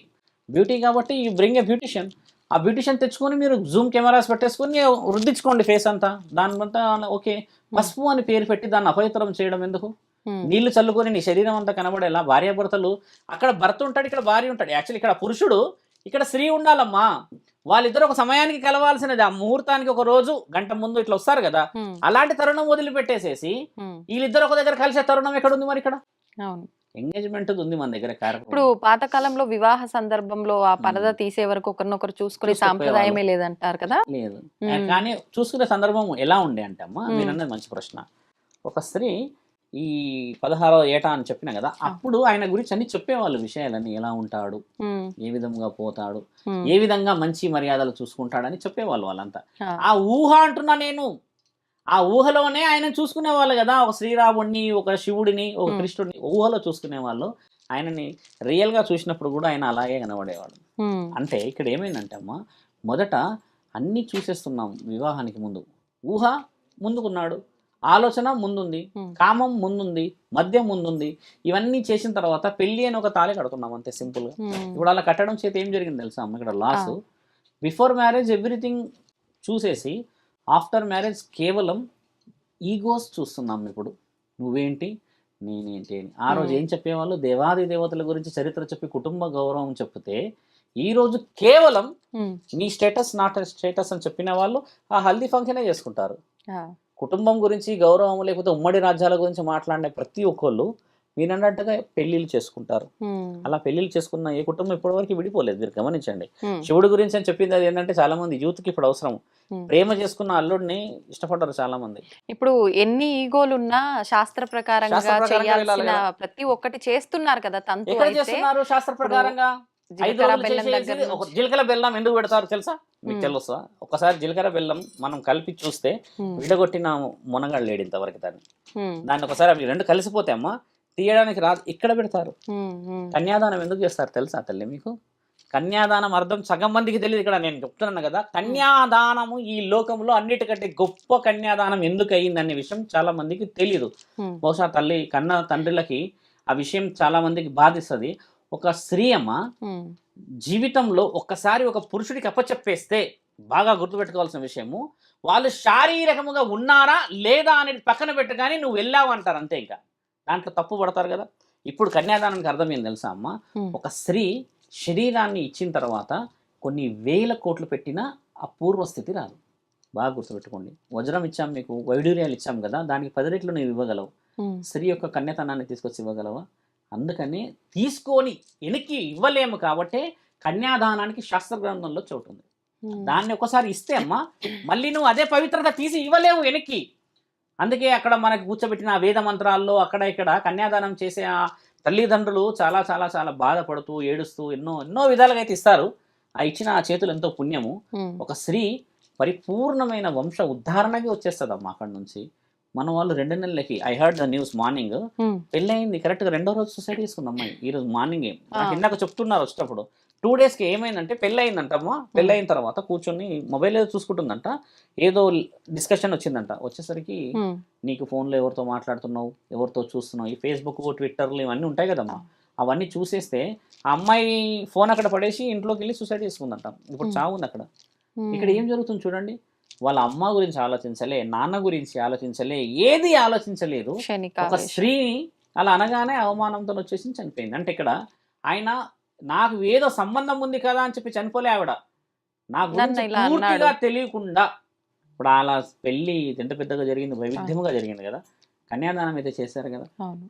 బ్యూటీ కాబట్టి యూ బ్రింగ్ ఏ బ్యూటిషియన్. ఆ బ్యూటిషియన్ తెచ్చుకొని మీరు జూమ్ కెమెరాస్ పెట్టేసుకొని రుద్దించుకోండి ఫేస్ అంతా. దానికంతా ఓకే. పసుపు అని పేరు పెట్టి దాన్ని అపవిత్రం చేయడం ఎందుకు? నీళ్లు చల్లుకొని నీ శరీరం అంతా కనబడేలా. భార్యాభర్తలు, అక్కడ భర్త ఉంటాడు, ఇక్కడ భార్య ఉంటాడు. యాక్చువల్లీ ఇక్కడ పురుషుడు, ఇక్కడ స్త్రీ ఉండాలమ్మా. వాళ్ళిద్దరు ఒక సమయానికి కలవాల్సినది. ఆ ముహూర్తానికి ఒక రోజు గంట ముందు ఇట్లా వస్తారు కదా. అలాంటి తరుణం వదిలిపెట్టేసేసి వీళ్ళిద్దరు ఒక దగ్గర కలిసే తరుణం ఎక్కడ ఉంది మరి? ఇక్కడ ఎంగేజ్మెంట్ ఉంది మన దగ్గర. ఇప్పుడు పాతకాలంలో వివాహ సందర్భంలో ఆ పరద తీసే వరకు ఒకరినొకరు చూసుకునే సాంప్రదాయమే లేదంటారు కదా. లేదు, కానీ చూసుకునే సందర్భం ఎలా ఉండే అంటే అమ్మా, మీరు అన్నది మంచి ప్రశ్న. ఒక స్త్రీ ఈ 16వ ఏట అని చెప్పిన కదా, అప్పుడు ఆయన గురించి అన్ని చెప్పేవాళ్ళు విషయాలన్నీ. ఎలా ఉంటాడు, ఏ విధంగా పోతాడు, ఏ విధంగా మంచి మర్యాదలు చూసుకుంటాడని చెప్పేవాళ్ళు వాళ్ళంతా. ఆ ఊహ అంటున్నా నేను. ఆ ఊహలోనే ఆయన చూసుకునే వాళ్ళు కదా. ఒక శ్రీరాముడిని, ఒక శివుడిని, ఒక కృష్ణుడిని ఊహలో చూసుకునే వాళ్ళు. ఆయనని రియల్ గా చూసినప్పుడు కూడా ఆయన అలాగే కనబడేవాడు. అంటే ఇక్కడ ఏమైందంటే అమ్మా, మొదట అన్ని చూసేస్తున్నాం వివాహానికి ముందు. ఊహ ముందుకున్నాడు, ఆలోచన ముందుంది, కామం ముందుంది, మద్యం ముందుంది. ఇవన్నీ చేసిన తర్వాత పెళ్లి అని ఒక తాళి కడుతున్నాం అంతే, సింపుల్ గా. ఇప్పుడు అలా కట్టడం చేత ఏం జరిగింది తెలుసా అమ్మ? ఇక్కడ లాస్. బిఫోర్ మ్యారేజ్ ఎవ్రీథింగ్ చూసేసి ఆఫ్టర్ మ్యారేజ్ కేవలం ఈగోస్ చూస్తున్నాం. ఇప్పుడు నువ్వేంటి, నేనేంటి అని. ఆ రోజు ఏం చెప్పేవాళ్ళు? దేవాది దేవతల గురించి చరిత్ర చెప్పి కుటుంబ గౌరవం చెప్తే, ఈ రోజు కేవలం నీ స్టేటస్ నాట్ స్టేటస్ అని చెప్పిన వాళ్ళు ఆ హల్దీ ఫంక్షనే చేసుకుంటారు. కుటుంబం గురించి గౌరవం, లేకపోతే ఉమ్మడి రాజ్యాల గురించి మాట్లాడిన ప్రతి ఒక్కళ్ళు మీరు అన్నట్టుగా పెళ్లిళ్ళు చేసుకుంటారు. అలా పెళ్లిళ్ళు చేసుకున్న ఏ కుటుంబం ఇప్పటివరకు విడిపోలేదు. మీరు గమనించండి. శివుడి గురించి అని చెప్పింది అది ఏంటంటే, చాలా మంది యూత్ కి ఇప్పుడు అవసరం. ప్రేమ చేసుకున్న అల్లుడిని ఇష్టపడరు చాలా మంది. ఇప్పుడు ఎన్ని ఈగోలున్నా శాస్త్ర ప్రకారంగా చేయాల్సిన ప్రతి ఒక్కటి చేస్తున్నారు కదా. తంతు చేస్తున్నారు శాస్త్ర ప్రకారంగా. జీలకర్ర బెల్లం ఎందుకు పెడతారు తెలుసా? మీకు తెలుసా? ఒకసారి జీలకర్ర బెల్లం మనం కలిపి చూస్తే విడగొట్టిన మునగాడు లేడు ఇంతవరకు. దాన్ని ఒకసారి అవి రెండు కలిసిపోతే అమ్మా తీయడానికి రాదు. ఇక్కడ పెడతారు. కన్యాదానం ఎందుకు చేస్తారు తెలుసా తల్లి మీకు? కన్యాదానం అర్థం సగం మందికి తెలియదు. ఇక్కడ నేను చెప్తున్నాను కదా, కన్యాదానము ఈ లోకంలో అన్నిటికంటే గొప్ప కన్యాదానం ఎందుకు అయ్యిందనే విషయం చాలా మందికి తెలియదు. బహుశా తల్లి కన్న తండ్రులకి ఆ విషయం చాలా మందికి బాధిస్తుంది. ఒక స్త్రీ అమ్మ జీవితంలో ఒక్కసారి ఒక పురుషుడికి అప్పచెప్పేస్తే, బాగా గుర్తుపెట్టుకోవాల్సిన విషయము, వాళ్ళు శారీరకముగా ఉన్నారా లేదా అనేది పక్కన పెట్టు, కానీ నువ్వు వెళ్ళావు అంటారు అంతే. ఇంకా దాంట్లో తప్పు పడతారు కదా. ఇప్పుడు కన్యాదానానికి అర్థం ఏం తెలుసా అమ్మ? ఒక స్త్రీ శరీరాన్ని ఇచ్చిన తర్వాత కొన్ని వేల కోట్లు పెట్టినా ఆ పూర్వస్థితి రాదు. బాగా గుర్తుపెట్టుకోండి. వజ్రం ఇచ్చాం మీకు, వైడూర్యాలు ఇచ్చాం కదా, దానికి 10 రెట్లు నువ్వు ఇవ్వగలవు. స్త్రీ యొక్క కన్యతనాన్ని తీసుకొచ్చి ఇవ్వగలవా? అందుకని తీసుకొని వెనక్కి ఇవ్వలేము కాబట్టి కన్యాదానానికి శాస్త్ర గ్రంథంలో చోటు ఉంది. దాన్ని ఒకసారి ఇస్తే అమ్మా మళ్ళీ నువ్వు అదే పవిత్రత తీసి ఇవ్వలేవు వెనక్కి. అందుకే అక్కడ మనకి కూర్చోబెట్టిన వేద మంత్రాల్లో అక్కడ ఇక్కడ కన్యాదానం చేసే ఆ తల్లిదండ్రులు చాలా చాలా చాలా బాధపడుతూ ఏడుస్తూ ఎన్నో విధాలుగా అయితే ఇస్తారు. ఆ ఇచ్చిన ఆ చేతులు ఎంతో పుణ్యము. ఒక స్త్రీ పరిపూర్ణమైన వంశ ఉద్ధారణకి వచ్చేస్తుందమ్మా అక్కడ నుంచి. మన వాళ్ళు 2 నెలలకి, I heard the news morning, పెళ్ళయింది కరెక్ట్గా 2వ రోజు సూసైడ్ చేసుకుంది అమ్మాయి. ఈ రోజు మార్నింగ్ ఇందాక చెప్తున్నారు వచ్చేటప్పుడు 2 డేస్కి ఏమైందంటే పెళ్ళయిందంటమ్మా. పెళ్ళయిన తర్వాత కూర్చొని మొబైల్ ఏదో చూసుకుంటుందంట. ఏదో డిస్కషన్ వచ్చిందంట. వచ్చేసరికి నీకు ఫోన్లో ఎవరితో మాట్లాడుతున్నావు, ఎవరితో చూస్తున్నావు, ఈ ఫేస్బుక్, ట్విట్టర్లు ఇవన్నీ ఉంటాయి కదమ్మా, అవన్నీ చూసేస్తే ఆ అమ్మాయి ఫోన్ అక్కడ పడేసి ఇంట్లోకి వెళ్ళి సూసైడ్ చేసుకుందంట. ఇప్పుడు చావు ఉంది అక్కడ. ఇక్కడ ఏం జరుగుతుంది చూడండి. వాళ్ళ అమ్మ గురించి ఆలోచించలే, నాన్న గురించి ఆలోచించలే, ఏది ఆలోచించలేదు. ఒక స్త్రీని అలా అనగానే అవమానంతో వచ్చేసి చనిపోయింది. అంటే ఇక్కడ ఆయన నాకు ఏదో సంబంధం ఉంది కదా అని చెప్పి చనిపోలే ఆవిడ, నా గురించి పూర్తిగా తెలియకుండా. ఇప్పుడు అలా పెళ్లి ఎంత పెద్దగా జరిగింది, వైవిధ్యముగా జరిగింది కదా, కన్యాదానం అయితే చేశారు కదా.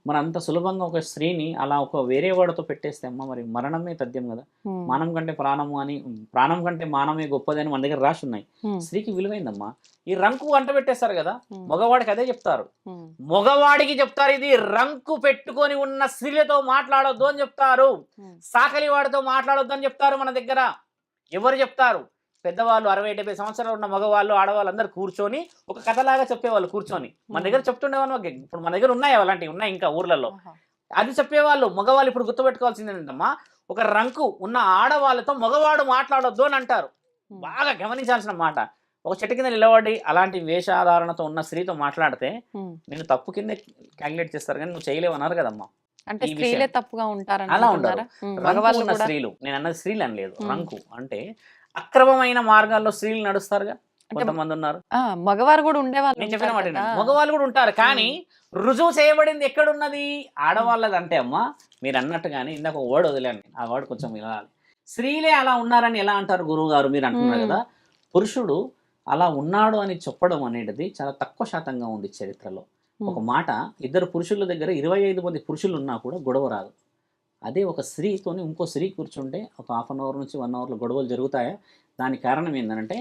మరి అంత సులభంగా ఒక స్త్రీని అలా ఒక వేరే వాడితో పెట్టేస్తే అమ్మ మరి మరణమే తథ్యం కదా. మానం కంటే ప్రాణము అని, ప్రాణం కంటే మానమే గొప్పది అని మన దగ్గర రాసి ఉన్నాయి. స్త్రీకి విలువైందమ్మా. ఈ రంకు అంట పెట్టేస్తారు కదా, మగవాడికి అదే చెప్తారు, మగవాడికి చెప్తారు ఇది రంకు పెట్టుకొని ఉన్న స్త్రీలతో మాట్లాడొద్దు అని చెప్తారు, సాకలి వాడితో మాట్లాడొద్దు అని చెప్తారు. మన దగ్గర ఎవరు చెప్తారు? పెద్దవాళ్ళు 60-70 సంవత్సరాలు ఉన్న మగవాళ్ళు ఆడవాళ్ళు అందరు కూర్చొని ఒక కథలాగా చెప్పేవాళ్ళు కూర్చొని. మన దగ్గర చెప్తుండేవాళ్ళు. ఇప్పుడు మన దగ్గర ఉన్నాయి అలాంటివి, ఉన్నాయి ఇంకా ఊర్లలో. అది చెప్పేవాళ్ళు. మగవాళ్ళు ఇప్పుడు గుర్తుపెట్టుకోవాల్సింది ఏంటమ్మా, ఒక రంకు ఉన్న ఆడవాళ్ళతో మగవాడు మాట్లాడొద్దు అని అంటారు. బాగా గమనించాల్సిన మాట. ఒక చెట్టు కింద నిలబడి అలాంటి వేషాధారణతో ఉన్న స్త్రీతో మాట్లాడితే నేను తప్పు కింద క్యాలిక్యులేట్ చేస్తారు, కానీ నువ్వు చేయలేవు అన్నారు కదమ్మా. అంటే స్త్రీలే తప్పుగా ఉంటారు, అలా ఉంటారు. రంకు ఉన్న స్త్రీలు, నేను అన్నది స్త్రీలు అని లేదు. రంకు అంటే అక్రమమైన మార్గాల్లో స్త్రీలు నడుస్తారుగా, కొంతమంది ఉన్నారు. మగవారు కూడా ఉండేవాళ్ళు, నేను చెప్పిన మాట మగవాళ్ళు కూడా ఉంటారు. కానీ రుజువు చేయబడింది ఎక్కడున్నది? ఆడవాళ్ళది. అంటే అమ్మా మీరు అన్నట్టుగానే ఇందాక ఒక వర్డ్ వదిలేండి, ఆ వర్డ్ కొంచెం వినాలి. స్త్రీలే అలా ఉన్నారని ఎలా అంటారు గురువు గారు మీరు అంటున్నారు కదా. పురుషుడు అలా ఉన్నాడు అని చెప్పడం అనేది చాలా తక్కువ శాతంగా ఉంది చరిత్రలో. ఒక మాట, ఇద్దరు పురుషుల దగ్గర 25 మంది పురుషులు ఉన్నా కూడా గొడవ రాదు. అదే ఒక స్త్రీతోని ఇంకో స్త్రీ కూర్చుంటే ఒక హాఫ్ అన్ అవర్ నుంచి 1 అవర్లో గొడవలు జరుగుతాయా? దానికి కారణం ఏంటంటే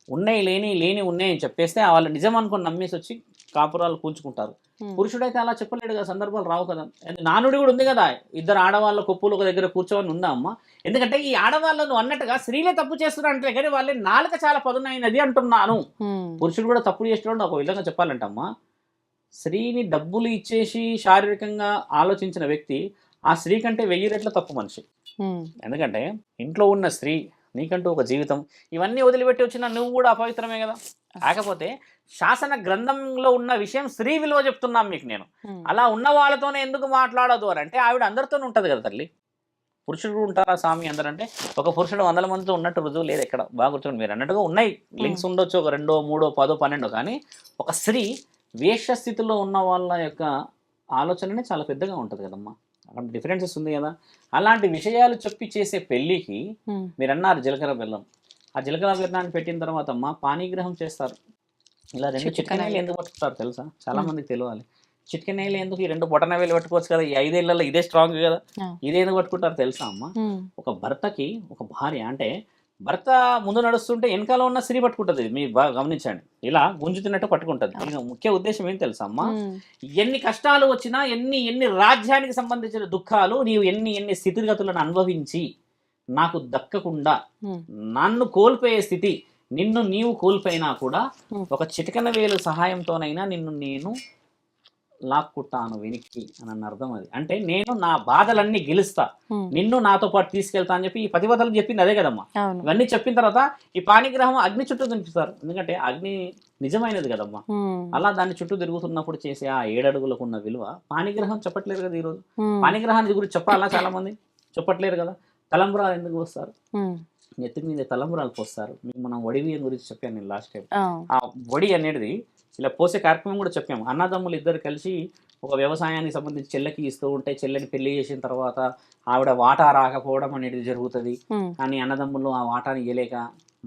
ఉన్నాయి లేని ఉన్నాయి అని చెప్పేస్తే వాళ్ళు నిజం అనుకుని నమ్మేసి వచ్చి కాపురాలు కూల్చుకుంటారు. పురుషుడైతే అలా చెప్పలేడు కదా, సందర్భాలు రావు కదా. నానుడి కూడా ఉంది కదా, ఇద్దరు ఆడవాళ్ళ కొప్పులు ఒక దగ్గర కూర్చోవని ఉందా అమ్మ? ఎందుకంటే ఈ ఆడవాళ్ళను అన్నట్టుగా స్త్రీలే తప్పు చేస్తున్నారు అంటే, కానీ వాళ్ళే నాలుక చాలా పదునైనది అంటున్నాను. పురుషుడు కూడా తప్పుడు చేస్తున్నాడు ఒక విధంగా చెప్పాలంటమ్మా. స్త్రీని డబ్బులు ఇచ్చేసి శారీరకంగా ఆలోచించిన వ్యక్తి ఆ స్త్రీ కంటే 1000 రెట్ల తప్పు మనిషి. ఎందుకంటే ఇంట్లో ఉన్న స్త్రీ, నీకంటూ ఒక జీవితం, ఇవన్నీ వదిలిపెట్టి వచ్చిన నువ్వు కూడా అపవిత్రమే కదా. కాకపోతే శాసన గ్రంథంలో ఉన్న విషయం స్త్రీ విలువ చెప్తున్నాం మీకు నేను. అలా ఉన్న వాళ్ళతోనే ఎందుకు మాట్లాడదు అని అంటే, ఆవిడ అందరితోనే ఉంటుంది కదా తల్లి. పురుషుడు ఉంటారా స్వామి అందరంటే, ఒక పురుషుడు 100 మందితో ఉన్నట్టు రుజువు లేదు ఎక్కడ. బాగా గుర్తుంది, మీరు అన్నట్టుగా ఉన్నాయి లింక్స్ ఉండొచ్చు, ఒక 2, 3, 10, 12. కానీ ఒక స్త్రీ వేశ్య స్థితిలో ఉన్న వాళ్ళ యొక్క ఆలోచననే చాలా పెద్దగా ఉంటుంది కదమ్మా. అక్కడ డిఫరెన్సెస్ ఉంది కదా. అలాంటి విషయాలు చెప్పి చేసే పెళ్ళికి మీరు అన్నారు జీలకర్ర బెల్లం. ఆ జీలకర్ర బెల్లాన్ని పెట్టిన తర్వాత అమ్మ పానీగ్రహం చేస్తారు. ఇలా 2 చిట్కనేలు ఎందుకు పట్టుకుంటారు తెలుసా? చాలా మందికి తెలియాలి. చిట్కనేలు ఎందుకు? ఈ 2 బొటనవేలు పెట్టుకోవచ్చు కదా, ఈ 5 ఏళ్లలో ఇదే స్ట్రాంగ్ కదా, ఇదే ఎందుకు పట్టుకుంటారు తెలుసా అమ్మ? ఒక భర్తకి ఒక భార్య అంటే, భర్త ముందు నడుస్తుంటే వెనకాల ఉన్న స్త్రీ పట్టుకుంటుంది. మీరు బాగా గమనించండి, ఇలా గుంజుతున్నట్టు పట్టుకుంటుంది. దీని ముఖ్య ఉద్దేశం ఏం తెలుసా అమ్మా? ఎన్ని కష్టాలు వచ్చినా, ఎన్ని రాజ్యానికి సంబంధించిన దుఃఖాలు, నీవు ఎన్ని స్థితిగతులను అనుభవించి నాకు దక్కకుండా నన్ను కోల్పోయే స్థితి, నిన్ను నీవు కోల్పోయినా కూడా ఒక చిటికన వేలు సహాయంతోనైనా నిన్ను నేను లాక్కుంటాను వెనక్కి అని అన్న అర్థం. అది అంటే నేను నా బాధలన్నీ గెలుస్తా, నిన్ను నాతో పాటు తీసుకెళ్తా అని చెప్పి ఈ పతివతలు చెప్పింది అదే కదమ్మా. ఇవన్నీ చెప్పిన తర్వాత ఈ పాణిగ్రహం అగ్ని చుట్టూ తినిపిస్తారు. ఎందుకంటే అగ్ని నిజమైనది కదమ్మా. అలా దాన్ని చుట్టూ తిరుగుతున్నప్పుడు చేసే ఆ 7 అడుగులకు ఉన్న విలువ పాణిగ్రహం చెప్పట్లేదు కదా ఈరోజు. పాణిగ్రహాన్ని గురించి చెప్పాలా? చాలా మంది చెప్పట్లేరు కదా. తలంబ్రాలు ఎందుకు వస్తారు? నెత్తి మీద తలంబ్రాలు పోస్తారు. మీకు మనం వడివి గురించి చెప్పాను నేను లాస్ట్ టైం. ఆ వడి అనేది ఇలా పోసే కార్యక్రమం కూడా చెప్పాము. అన్నదమ్ములు ఇద్దరు కలిసి ఒక వ్యవసాయానికి సంబంధించి చెల్లెకి ఇస్తూ ఉంటే, చెల్లెని పెళ్లి చేసిన తర్వాత ఆవిడ వాటా రాకపోవడం అనేది జరుగుతుంది. కానీ అన్నదమ్ములు ఆ వాటాని ఇవ్వలేక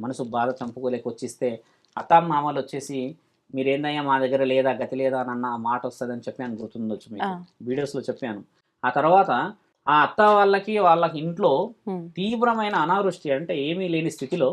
మనసు బాధ చంపుకోలేక వచ్చిస్తే అత్తమామలు వచ్చేసి మీరేందయ్యా మా దగ్గర లేదా, గతి లేదా అని అన్న మాట వస్తుందని చెప్పాను, గుర్తుండొచ్చు మీకు, వీడియోస్లో చెప్పాను. ఆ తర్వాత ఆ అత్త వాళ్ళకి ఇంట్లో తీవ్రమైన అనావృష్టి, అంటే ఏమీ లేని స్థితిలో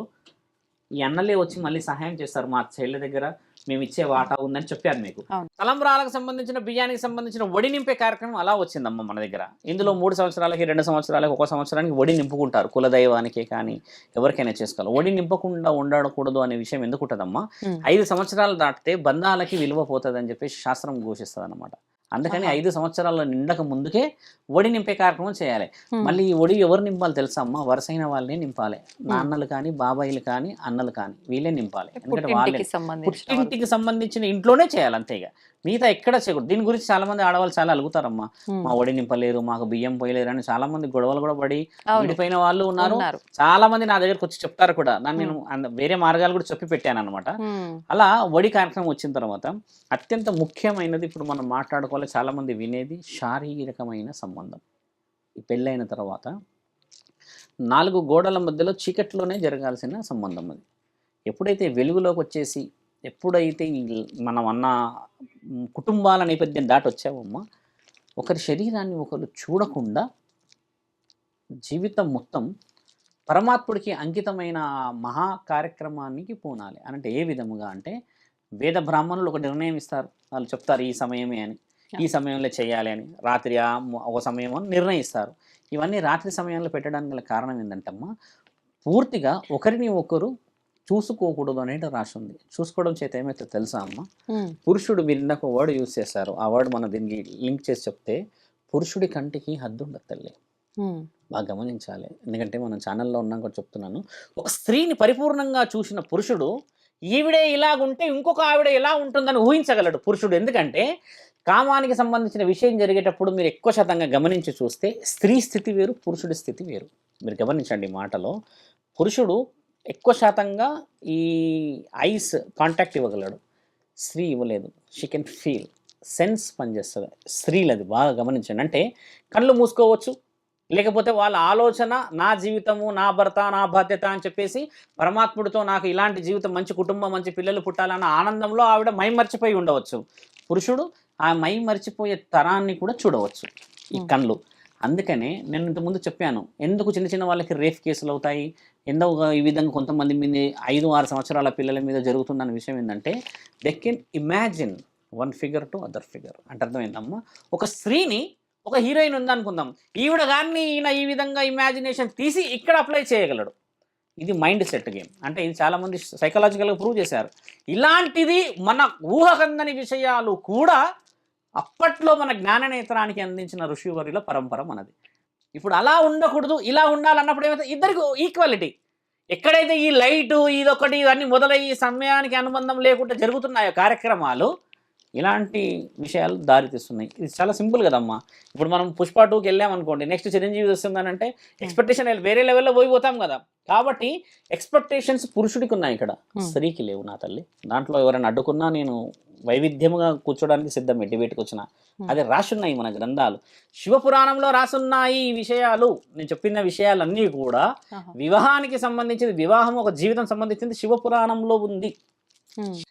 ఈ అన్నలే వచ్చి మళ్ళీ సహాయం చేస్తారు. మా చెల్లె దగ్గర మేము ఇచ్చే వాటా ఉందని చెప్పాను మీకు. తలంబ్రాలకు సంబంధించిన, బియ్యానికి సంబంధించిన వడి నింపే కార్యక్రమం అలా వచ్చిందమ్మ మన దగ్గర. ఇందులో 3 సంవత్సరాలకి, 2 సంవత్సరాలకి, 1 సంవత్సరానికి వడి నింపుకుంటారు. కులదైవానికే కానీ ఎవరికైనా చేసుకోవాలి. వడి నింపకుండా ఉండకూడదు అనే విషయం ఎందుకు ఉంటుందమ్మా? 5 సంవత్సరాలు దాటితే బంధాలకి విలువ పోతుంది అని చెప్పేసి శాస్త్రం ఘోషిస్తుంది అనమాట. అందుకని 5 సంవత్సరాల నిండక ముందుకే వడి నింపే కార్యక్రమం చేయాలి. మళ్ళీ ఈ వడి ఎవరు నింపాలి తెలుసా అమ్మ? వరుసైన వాళ్ళే నింపాలి. నాన్నలు కానీ, బాబాయిలు కానీ, అన్నలు కానీ, వీళ్ళే నింపాలి. ఎందుకంటే వాళ్ళే పుట్టింటికి సంబంధించిన ఇంట్లోనే చేయాలి. అంతేగా మిగతా ఎక్కడ చేయకూడదు. దీని గురించి చాలా మంది ఆడవాళ్ళు చాలా అలుగుతారమ్మా, మా ఒడి నింపలేరు, మాకు బియ్యం పోయలేరు అని చాలా మంది గొడవలు కూడా పడి విడిపోయిన వాళ్ళు ఉన్నారు. చాలా మంది నా దగ్గరకు వచ్చి చెప్తారు కూడా. నేను వేరే మార్గాలు కూడా చెప్పి పెట్టాను అనమాట. అలా ఒడి కార్యక్రమం వచ్చిన తర్వాత అత్యంత ముఖ్యమైనది ఇప్పుడు మనం మాట్లాడుకోవాలి, చాలా మంది వినేది శారీరకమైన సంబంధం. ఈ పెళ్ళైన తర్వాత 4 గోడల మధ్యలో చీకట్లోనే జరగాల్సిన సంబంధం అది. ఎప్పుడైతే వెలుగులోకి వచ్చేసి, ఎప్పుడైతే మనం అన్న కుటుంబాల నేపథ్యం దాటి వచ్చావమ్మా, ఒకరి శరీరాన్ని ఒకరు చూడకుండా జీవితం మొత్తం పరమాత్ముడికి అంకితమైన మహా కార్యక్రమానికి పూనాలి. అంటే ఏ విధముగా అంటే, వేద బ్రాహ్మణులు ఒక నిర్ణయం ఇస్తారు, వాళ్ళు చెప్తారు ఈ సమయమే అని, ఈ సమయంలో చేయాలి అని, రాత్రి ఒక సమయం అని నిర్ణయిస్తారు. ఇవన్నీ రాత్రి సమయంలో పెట్టడానికి గల కారణం ఏంటంటమ్మా, పూర్తిగా ఒకరిని ఒకరు చూసుకోకూడదు అనేది రాసి ఉంది. చూసుకోవడం చేత ఏమైతే తెలుసా అమ్మ, పురుషుడు, మీరు ఇందాక వర్డ్ యూజ్ చేశారు, ఆ వర్డ్ మనం దీనికి లింక్ చేసి చెప్తే, పురుషుడి కంటికి హద్దు ఉండదు తల్లి. బాగా గమనించాలి, ఎందుకంటే మనం ఛానల్లో ఉన్నాం కూడా చెప్తున్నాను. ఒక స్త్రీని పరిపూర్ణంగా చూసిన పురుషుడు ఈవిడే ఇలాగుంటే ఇంకొక ఆవిడ ఎలా ఉంటుందని ఊహించగలడు పురుషుడు. ఎందుకంటే కామానికి సంబంధించిన విషయం జరిగేటప్పుడు మీరు ఎక్కువ శాతంగా గమనించి చూస్తే స్త్రీ స్థితి వేరు, పురుషుడి స్థితి వేరు. మీరు గమనించండి మాటలో, పురుషుడు ఎక్కువ శాతంగా ఈ ఐస్ కాంటాక్ట్ ఇవ్వగలడు, స్త్రీ ఇవ్వలేదు. షీ కెన్ ఫీల్, సెన్స్ పనిచేస్తుంది స్త్రీలు, అది బాగా గమనించండి. అంటే కళ్ళు మూసుకోవచ్చు, లేకపోతే వాళ్ళ ఆలోచన నా జీవితము, నా భర్త, నా బాధ్యత అని చెప్పేసి పరమాత్ముడితో నాకు ఇలాంటి జీవితం, మంచి కుటుంబం, మంచి పిల్లలు పుట్టాలన్న ఆనందంలో ఆవిడ మై మర్చిపోయి ఉండవచ్చు. పురుషుడు ఆ మై మర్చిపోయే తరాన్ని కూడా చూడవచ్చు ఈ కళ్ళు. అందుకనే నేను ఇంతకుముందు చెప్పాను, ఎందుకు చిన్న చిన్న వాళ్ళకి రేప్ కేసులు అవుతాయి, ఎందుకు ఈ విధంగా కొంతమంది మీద 5-6 సంవత్సరాల పిల్లల మీద జరుగుతుందన్న విషయం ఏంటంటే, they can imagine one figure to other figure. అంటే అర్థమైందమ్మా, ఒక స్త్రీని, ఒక హీరోయిన్ ఉందనుకుందాం, ఈవిడ కానీ ఈయన ఈ విధంగా ఇమాజినేషన్ తీసి ఇక్కడ అప్లై చేయగలడు. ఇది మైండ్ సెట్ గేమ్. అంటే ఇది చాలామంది సైకలాజికల్గా ప్రూవ్ చేశారు. ఇలాంటిది మన ఊహకందని విషయాలు కూడా అప్పట్లో మన జ్ఞాననేత్రానికి అందించిన ఋషివర్యుల పరంపర మనది. ఇప్పుడు అలా ఉండకూడదు, ఇలా ఉండాలన్నప్పుడు ఏమైతే ఇద్దరికి ఈక్వాలిటీ. ఎక్కడైతే ఈ లైటు ఇదొకటి ఇవన్నీ మొదలయ్యి సమయానికి అనుబంధం లేకుండా జరుగుతున్నాయో కార్యక్రమాలు, ఇలాంటి విషయాలు దారితీస్తున్నాయి. ఇది చాలా సింపుల్ కదమ్మా. ఇప్పుడు మనం పుష్ప 2కి వెళ్ళామనుకోండి, నెక్స్ట్ చిరంజీవి వస్తుందని అంటే ఎక్స్పెక్టేషన్ వేరే లెవెల్లో పోతాం కదా. కాబట్టి ఎక్స్పెక్టేషన్స్ పురుషుడికి ఉన్నాయి, ఇక్కడ స్త్రీకి లేవు నా తల్లి. దాంట్లో ఎవరైనా అడ్డుకున్నా నేను వైవిధ్యముగా కూర్చోడానికి సిద్ధమే, డిబేట్కి వచ్చిన. అదే రాసున్నాయి మన గ్రంథాలు, శివపురాణంలో రాసున్నాయి ఈ విషయాలు. నేను చెప్పిన విషయాలన్నీ కూడా వివాహానికి సంబంధించింది, వివాహం ఒక జీవితం సంబంధించింది శివపురాణంలో ఉంది.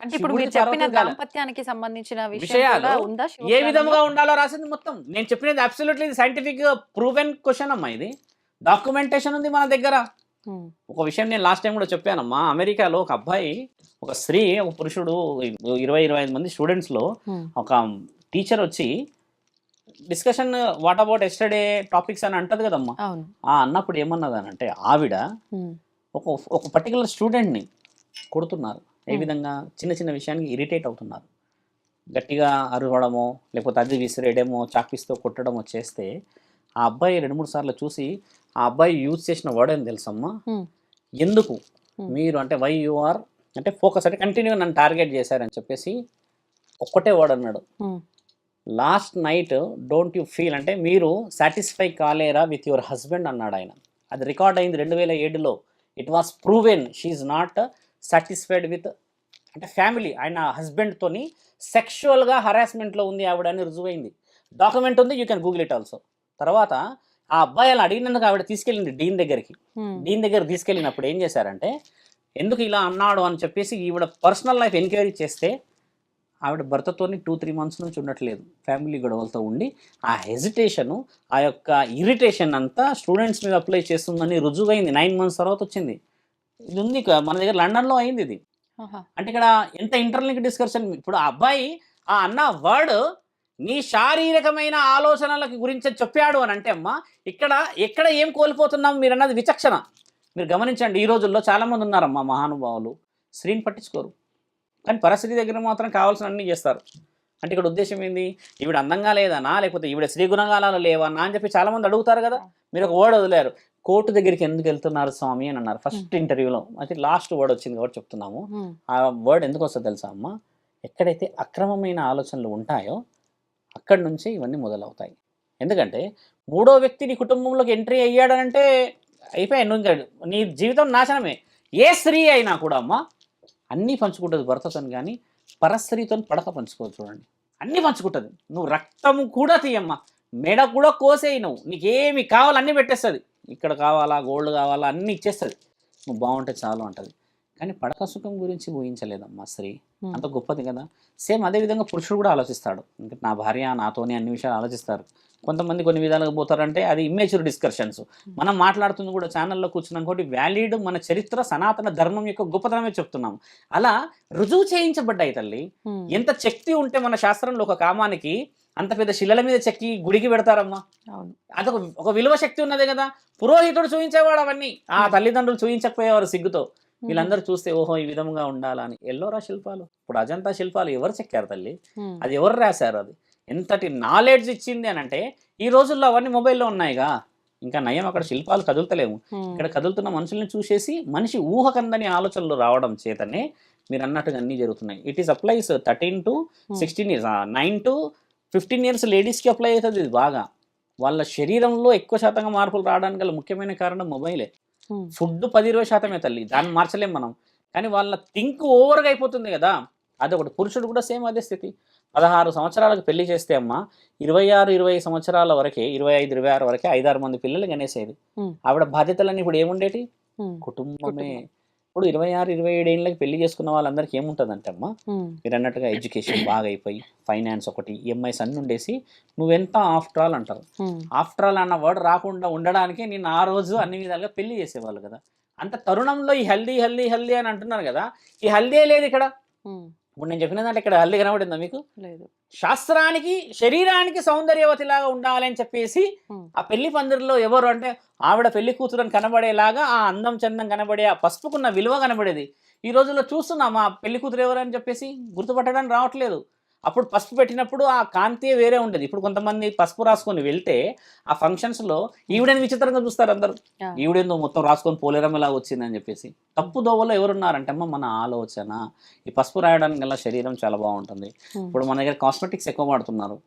అంటే ఇప్పుడు మీరు చెప్పిన దాంపత్యానికి సంబంధించిన విషయాలు ఏ విధంగా ఉండాలో రాసింది మొత్తం. నేను చెప్పినది అబ్సల్యూట్లీ సైంటిఫిక్ ప్రూవెన్ క్వశ్చన్ అమ్మా. ఇది డాక్యుమెంటేషన్ ఉంది మన దగ్గర. ఒక విషయం నేను లాస్ట్ టైం కూడా చెప్పానమ్మా, అమెరికాలో ఒక అబ్బాయి, ఒక స్త్రీ, ఒక పురుషుడు, 20-25 మంది స్టూడెంట్స్లో ఒక టీచర్ వచ్చి discussion what about yesterday topics అని అంటది కదమ్మా. అన్నప్పుడు ఏమన్నదానంటే, ఆవిడ ఒక పర్టికులర్ స్టూడెంట్ని కొడుతున్నారు. ఏ విధంగా, చిన్న చిన్న విషయానికి ఇరిటేట్ అవుతున్నారు, గట్టిగా అరవడమో లేకపోతే అది విసిరేయడమో చాక్పీస్తో కొట్టడమో చేస్తే, ఆ అబ్బాయి 2-3 సార్లు చూసి, ఆ అబ్బాయి యూజ్ చేసిన వర్డ్ అని తెలుసమ్మా, ఎందుకు మీరు అంటే వై యు ఆర్ అంటే ఫోకస్, అంటే కంటిన్యూ నన్ను టార్గెట్ చేశారని చెప్పేసి ఒక్కటే వర్డ్ అన్నాడు, last night don't you feel, అంటే మీరు సాటిస్ఫై కాలేరా విత్ యువర్ హస్బెండ్ అన్నాడు ఆయన. అది రికార్డ్ అయింది 2007లో. It was proven she not satisfied with అంటే ఫ్యామిలీ, ఆయన హస్బెండ్తోని సెక్షువల్గా హరాస్మెంట్లో ఉంది ఆవిడ అని రుజువైంది. డాక్యుమెంట్ ఉంది, you can Google it also. తర్వాత ఆ అబ్బాయి అలా అడిగినందుకు ఆవిడ తీసుకెళ్ళింది డీన్ దగ్గరికి. డీన్ దగ్గర తీసుకెళ్ళినప్పుడు ఏం చేశారంటే, ఎందుకు ఇలా అన్నాడు అని చెప్పేసి ఈవిడ పర్సనల్ లైఫ్ ఎంక్వైరీ చేస్తే, ఆవిడ భర్తతోని 2-3 మంత్స్ నుంచి ఉండట్లేదు, ఫ్యామిలీ గొడవలతో ఉండి ఆ హెజిటేషను, ఆ యొక్క ఇరిటేషన్ అంతా స్టూడెంట్స్ మీద అప్లై చేస్తుందని రుజువైంది. 9 మంత్స్ తర్వాత వచ్చింది. ఇది ఉంది మన దగ్గర, లండన్లో అయింది ఇది. అంటే ఇక్కడ ఎంత ఇంటర్లింక్ డిస్కషన్. ఇప్పుడు ఆ అబ్బాయి ఆ అన్న వర్డ్ నీ శారీరకమైన ఆలోచనల గురించి చెప్పాడు అని అంటే అమ్మా, ఎక్కడ ఏం కోల్పోతున్నాం మీరు అన్నది విచక్షణ. మీరు గమనించండి, ఈ రోజుల్లో చాలామంది ఉన్నారమ్మా మహానుభావులు, స్త్రీని పట్టించుకోరు, కానీ పరిస్థితి దగ్గర మాత్రం కావాల్సిన అన్నీ చేస్తారు. అంటే ఇక్కడ ఉద్దేశం ఏంది, ఈవిడ అందంగా లేదనా, లేకపోతే ఈవిడ స్త్రీ గుణగాలు లేవన్నా అని చెప్పి చాలామంది అడుగుతారు కదా. మీరు ఒక వర్డ్ వదిలేరు, కోర్టు దగ్గరికి ఎందుకు వెళ్తున్నారు స్వామి అని అన్నారు ఫస్ట్ ఇంటర్వ్యూలో. అయితే లాస్ట్ వర్డ్ వచ్చింది కాబట్టి చెప్తున్నాము. ఆ వర్డ్ ఎందుకు వస్తుంది తెలుసా అమ్మ, ఎక్కడైతే అక్రమమైన ఆలోచనలు ఉంటాయో అక్కడి నుంచే ఇవన్నీ మొదలవుతాయి. ఎందుకంటే మూడో వ్యక్తి నీ కుటుంబంలోకి ఎంట్రీ అయ్యాడనంటే అయిపోయాయి, నువ్వు ఇంకా నీ జీవితం నాశనమే. ఏ స్త్రీ అయినా కూడా అమ్మ అన్నీ పంచుకుంటుంది భర్తతోని, కానీ పరస్త్రీతో పడక పంచుకోవచ్చు. చూడండి, అన్నీ పంచుకుంటుంది. నువ్వు రక్తము కూడా తీయమ్మా, మెడ కూడా కోసేయి, నువ్వు నీకేమి కావాలో అన్నీ పెట్టేస్తుంది. ఇక్కడ కావాలా, గోల్డ్ కావాలా అన్నీ ఇచ్చేస్తుంది. నువ్వు బాగుంటే చాలు అంటది. కానీ పడక సుఖం గురించి ఊహించలేదమ్మా స్త్రీ. అంత గొప్పది కదా. సేమ్ అదే విధంగా పురుషుడు కూడా ఆలోచిస్తాడు. ఇంకా నా భార్య నాతోనే అన్ని విషయాలు ఆలోచిస్తారు. కొంతమంది కొన్ని విధాలుగా పోతారంటే అది ఇమ్మేచ్యూర్ డిస్కషన్స్. మనం మాట్లాడుతుంది కూడా ఛానల్లో కూర్చున్నాం కాబట్టి వ్యాలిడ్ మన చరిత్ర సనాతన ధర్మం యొక్క గొప్పతనమే చెప్తున్నాం. అలా రుజువు చేయించబడ్డాయి తల్లి. ఎంత శక్తి ఉంటే మన శాస్త్రంలో ఒక కామానికి అంత పెద్ద శిలల మీద చెక్కి గుడికి పెడతారమ్మా. అదొక ఒక విలువ శక్తి ఉన్నదే కదా. పురోహితుడు చూయించేవాడు అవన్నీ, ఆ తల్లిదండ్రులు చూయించకపోయేవారు సిగ్గుతో. వీళ్ళందరూ చూస్తే ఓహో ఈ విధంగా ఉండాలని. ఎల్లోరా శిల్పాలు, ఇప్పుడు అజంతా శిల్పాలు ఎవరు చెక్కారు తల్లి? అది ఎవరు రాశారు? అది ఎంతటి నాలెడ్జ్ ఇచ్చింది అని అంటే, ఈ రోజుల్లో అవన్నీ మొబైల్లో ఉన్నాయిగా. ఇంకా నయం, అక్కడ శిల్పాలు కదులుతలేము. ఇక్కడ కదులుతున్న మనుషుల్ని చూసేసి మనిషి ఊహకందని ఆలోచనలు రావడం చేతనే మీరు అన్నట్టుగా అన్నీ జరుగుతున్నాయి. It is applies 13 to 16 years, 9 to 15 years లేడీస్కి అప్లై అవుతుంది. ఇది బాగా వాళ్ళ శరీరంలో ఎక్కువ శాతంగా మార్పులు రావడానికి గల ముఖ్యమైన కారణం మొబైలే. ఫుడ్ 10-20% తల్లి, దాన్ని మార్చలేం మనం. కానీ వాళ్ళ థింక్ ఓవర్గా అయిపోతుంది కదా. అదొకటి. పురుషుడు కూడా సేమ్ అదే స్థితి. 16 సంవత్సరాలకు పెళ్లి చేస్తే అమ్మ 26-20 సంవత్సరాల వరకే, 25-26 వరకే 5-6 మంది పిల్లలు గనేసేది. ఆవిడ బాధ్యతలన్నీ ఇప్పుడు ఏముండేటి? కుటుంబమే. ఇప్పుడు 26-27 ఏళ్ళకి పెళ్లి చేసుకున్న వాళ్ళందరికీ ఏముంటుందంటే అమ్మ, మీరు అన్నట్టుగా ఎడ్యుకేషన్ బాగా అయిపోయి, ఫైనాన్స్ ఒకటి, ఈఎంఐస్ అన్ని ఉండేసి నువ్వెంత ఆఫ్టర్ ఆల్ అంటారు. ఆఫ్టర్ ఆల్ అన్న వర్డ్ రాకుండా ఉండడానికి నేను ఆ రోజు అన్ని విధాలుగా పెళ్లి చేసేవాళ్ళు కదా. అంత తరుణంలో ఈ హెల్దీ హెల్దీ హెల్దీ అని అంటున్నారు కదా, ఈ హెల్దీ లేదు ఇక్కడ. ఇప్పుడు నేను చెప్పిన దాంట్లో ఇక్కడ హెల్దీ కనబడిందా మీకు? లేదు. శాస్త్రానికి శరీరానికి సౌందర్యవతిలాగా ఉండాలని చెప్పేసి ఆ పెళ్లి పందిరిలో ఎవరు అంటే ఆవిడ పెళ్లి కూతురని కనబడేలాగా ఆ అందం చందం కనబడే, ఆ పసుపుకున్న విలువ కనబడేది. ఈ రోజుల్లో చూస్తున్నాం ఆ పెళ్లి కూతురు ఎవరు అని చెప్పేసి గుర్తుపట్టడానికి రావట్లేదు. అప్పుడు పసుపు పెట్టినప్పుడు ఆ కాంతి వేరే ఉండేది. ఇప్పుడు కొంతమంది పసుపు రాసుకొని వెళ్తే ఆ ఫంక్షన్స్లో ఈవిడని విచిత్రంగా చూస్తారు అందరూ. ఈవిడేందో మొత్తం రాసుకొని పోలేరమ్మలా వచ్చిందని చెప్పేసి. తప్పు దోవలో ఎవరున్నారంటే అమ్మ మన ఆలోచన. ఈ పసుపు రాయడానికి గల శరీరం చాలా బాగుంటుంది. ఇప్పుడు మన దగ్గర కాస్మెటిక్స్ ఎక్కువ వాడుతున్నారు.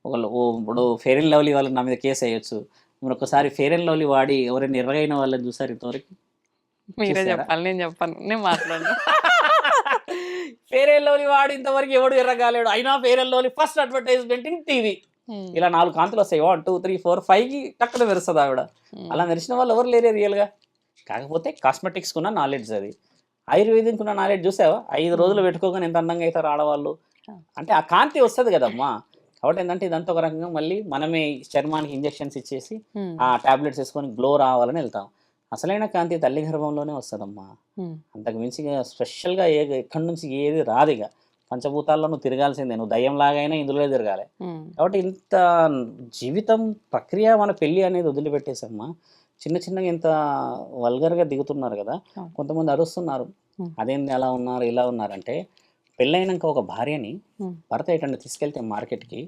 ఒకళ్ళు ఇప్పుడు ఫెయిర్ అండ్ లవ్లీ వాళ్ళు నా మీద కేసు వేయచ్చు. మీరు ఒకసారి ఫెయిర్ అండ్ లవ్లీ వాడి ఎవరైనా ఎర్రగైన వాళ్ళని చూసారు ఇంతవరకు? మీరే చెప్పాలి, నేను చెప్పాను, నేను మాట్లాడను. ఫెయిర్ అండ్ లవ్లీ వాడి ఇంతవరకు ఎవడు ఎర్రగాలేడు. అయినా fair and lovely first advertisement in TV. ఇలా 4 కాంతులు వస్తాయి. 1 2 3 4 5కి టక్కున మెరుస్తుంది ఆవిడ. అలా మెరిసిన వాళ్ళు ఎవరు లేరే రియల్గా. కాకపోతే కాస్మెటిక్స్ కున్న నాలెడ్జ్ అది. ఆయుర్వేదిక్ ఉన్న నాలెడ్జ్ చూసావా? 5 రోజులు పెట్టుకోగానే ఎంత అందంగా అవుతారు ఆడవాళ్ళు. అంటే ఆ కాంతి వస్తుంది కదమ్మా. కాబట్టి ఏంటంటే ఇదంతా ఒక రకంగా మళ్ళీ మనమే చర్మానికి ఇంజెక్షన్స్ ఇచ్చేసి ఆ టాబ్లెట్స్ వేసుకొని గ్లో రావాలని వెళ్తాం. అసలైన కాంతి తల్లి గర్భంలోనే వస్తుందమ్మా. అంతకు మించి స్పెషల్గా ఎక్కడి నుంచి ఏది రాదు. ఇక పంచభూతాల్లో నువ్వు తిరగాల్సిందే. నువ్వు దయ్యంలాగైనా ఇందులో తిరగాలి. కాబట్టి ఇంత జీవితం ప్రక్రియ మన పెళ్ళి అనేది వదిలిపెట్టేసమ్మా చిన్న చిన్నగా ఇంత వల్గర్గా దిగుతున్నారు కదా. కొంతమంది అరుస్తున్నారు, అదేంది అలా ఉన్నారు ఇలా ఉన్నారంటే, పెళ్ళైనాక ఒక భార్యని భర్త ఎటన్నా తీసుకెళ్తే మార్కెట్కి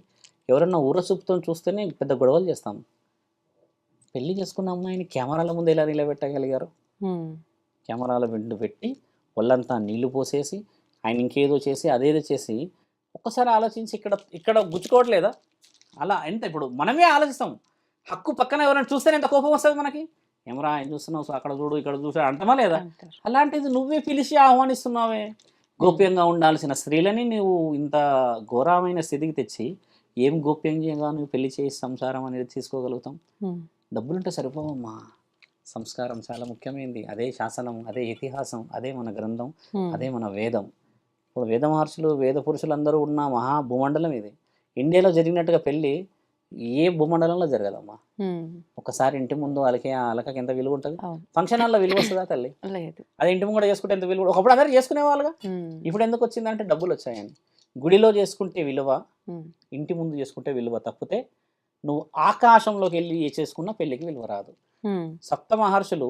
ఎవరన్నా ఊర చూపుతో చూస్తేనే పెద్ద గొడవలు చేస్తాం. పెళ్లి చేసుకున్న అమ్మాయిని కెమెరాల ముందు ఎలా నిలబెట్టగలిగారు? కెమెరాల విండు పెట్టి ఒళ్ళంతా నీళ్లు పోసేసి ఆయన ఇంకేదో చేసి అదేదో చేసి ఒక్కసారి ఆలోచించి ఇక్కడ గుచ్చుకోవట్లేదా? అలా ఎంత ఇప్పుడు మనమే ఆలోచిస్తాం. హక్కు పక్కన ఎవరైనా చూస్తేనే ఎంత కోపం వస్తుంది మనకి. ఏమరా ఆయన చూస్తున్నావు, అక్కడ చూడు ఇక్కడ చూసా అంటమా లేదా? అలాంటిది నువ్వే పిలిచి ఆహ్వానిస్తున్నావే. గోప్యంగా ఉండాల్సిన స్త్రీలని నువ్వు ఇంత ఘోరమైన స్థితికి తెచ్చి ఏం గోప్యంగా నువ్వు పెళ్లి చేసి సంసారం అనేది తీసుకోగలుగుతాం? డబ్బులుంటే సరిపోవమ్మా. సంస్కారం చాలా ముఖ్యమైనది. అదే శాసనం, అదే ఇతిహాసం, అదే మన గ్రంథం, అదే మన వేదం. ఇప్పుడు వేద మహర్షులు వేద పురుషులందరూ ఉన్న మహా భూమండలం ఇది. ఇండియాలో జరిగినట్టుగా పెళ్ళి ఏ భూమండలంలో జరగదమ్మా. ఒకసారి ఇంటి ముందు అలకకి ఎంత విలువ ఉంటుంది? ఫంక్షన్ హాల్లో విలువ వస్తుందా తల్లి? అదే ఇంటి ముందు చేసుకుంటే ఎంత విలువ. ఒకప్పుడు అందరూ చేసుకునేవాళ్ళుగా. ఇప్పుడు ఎందుకు వచ్చిందంటే డబ్బులు వచ్చాయని. గుడిలో చేసుకుంటే విలువ, ఇంటి ముందు చేసుకుంటే విలువ తప్పితే నువ్వు ఆకాశంలోకి వెళ్ళి చేసుకున్న పెళ్లికి విలువ రాదు. సప్త మహర్షులు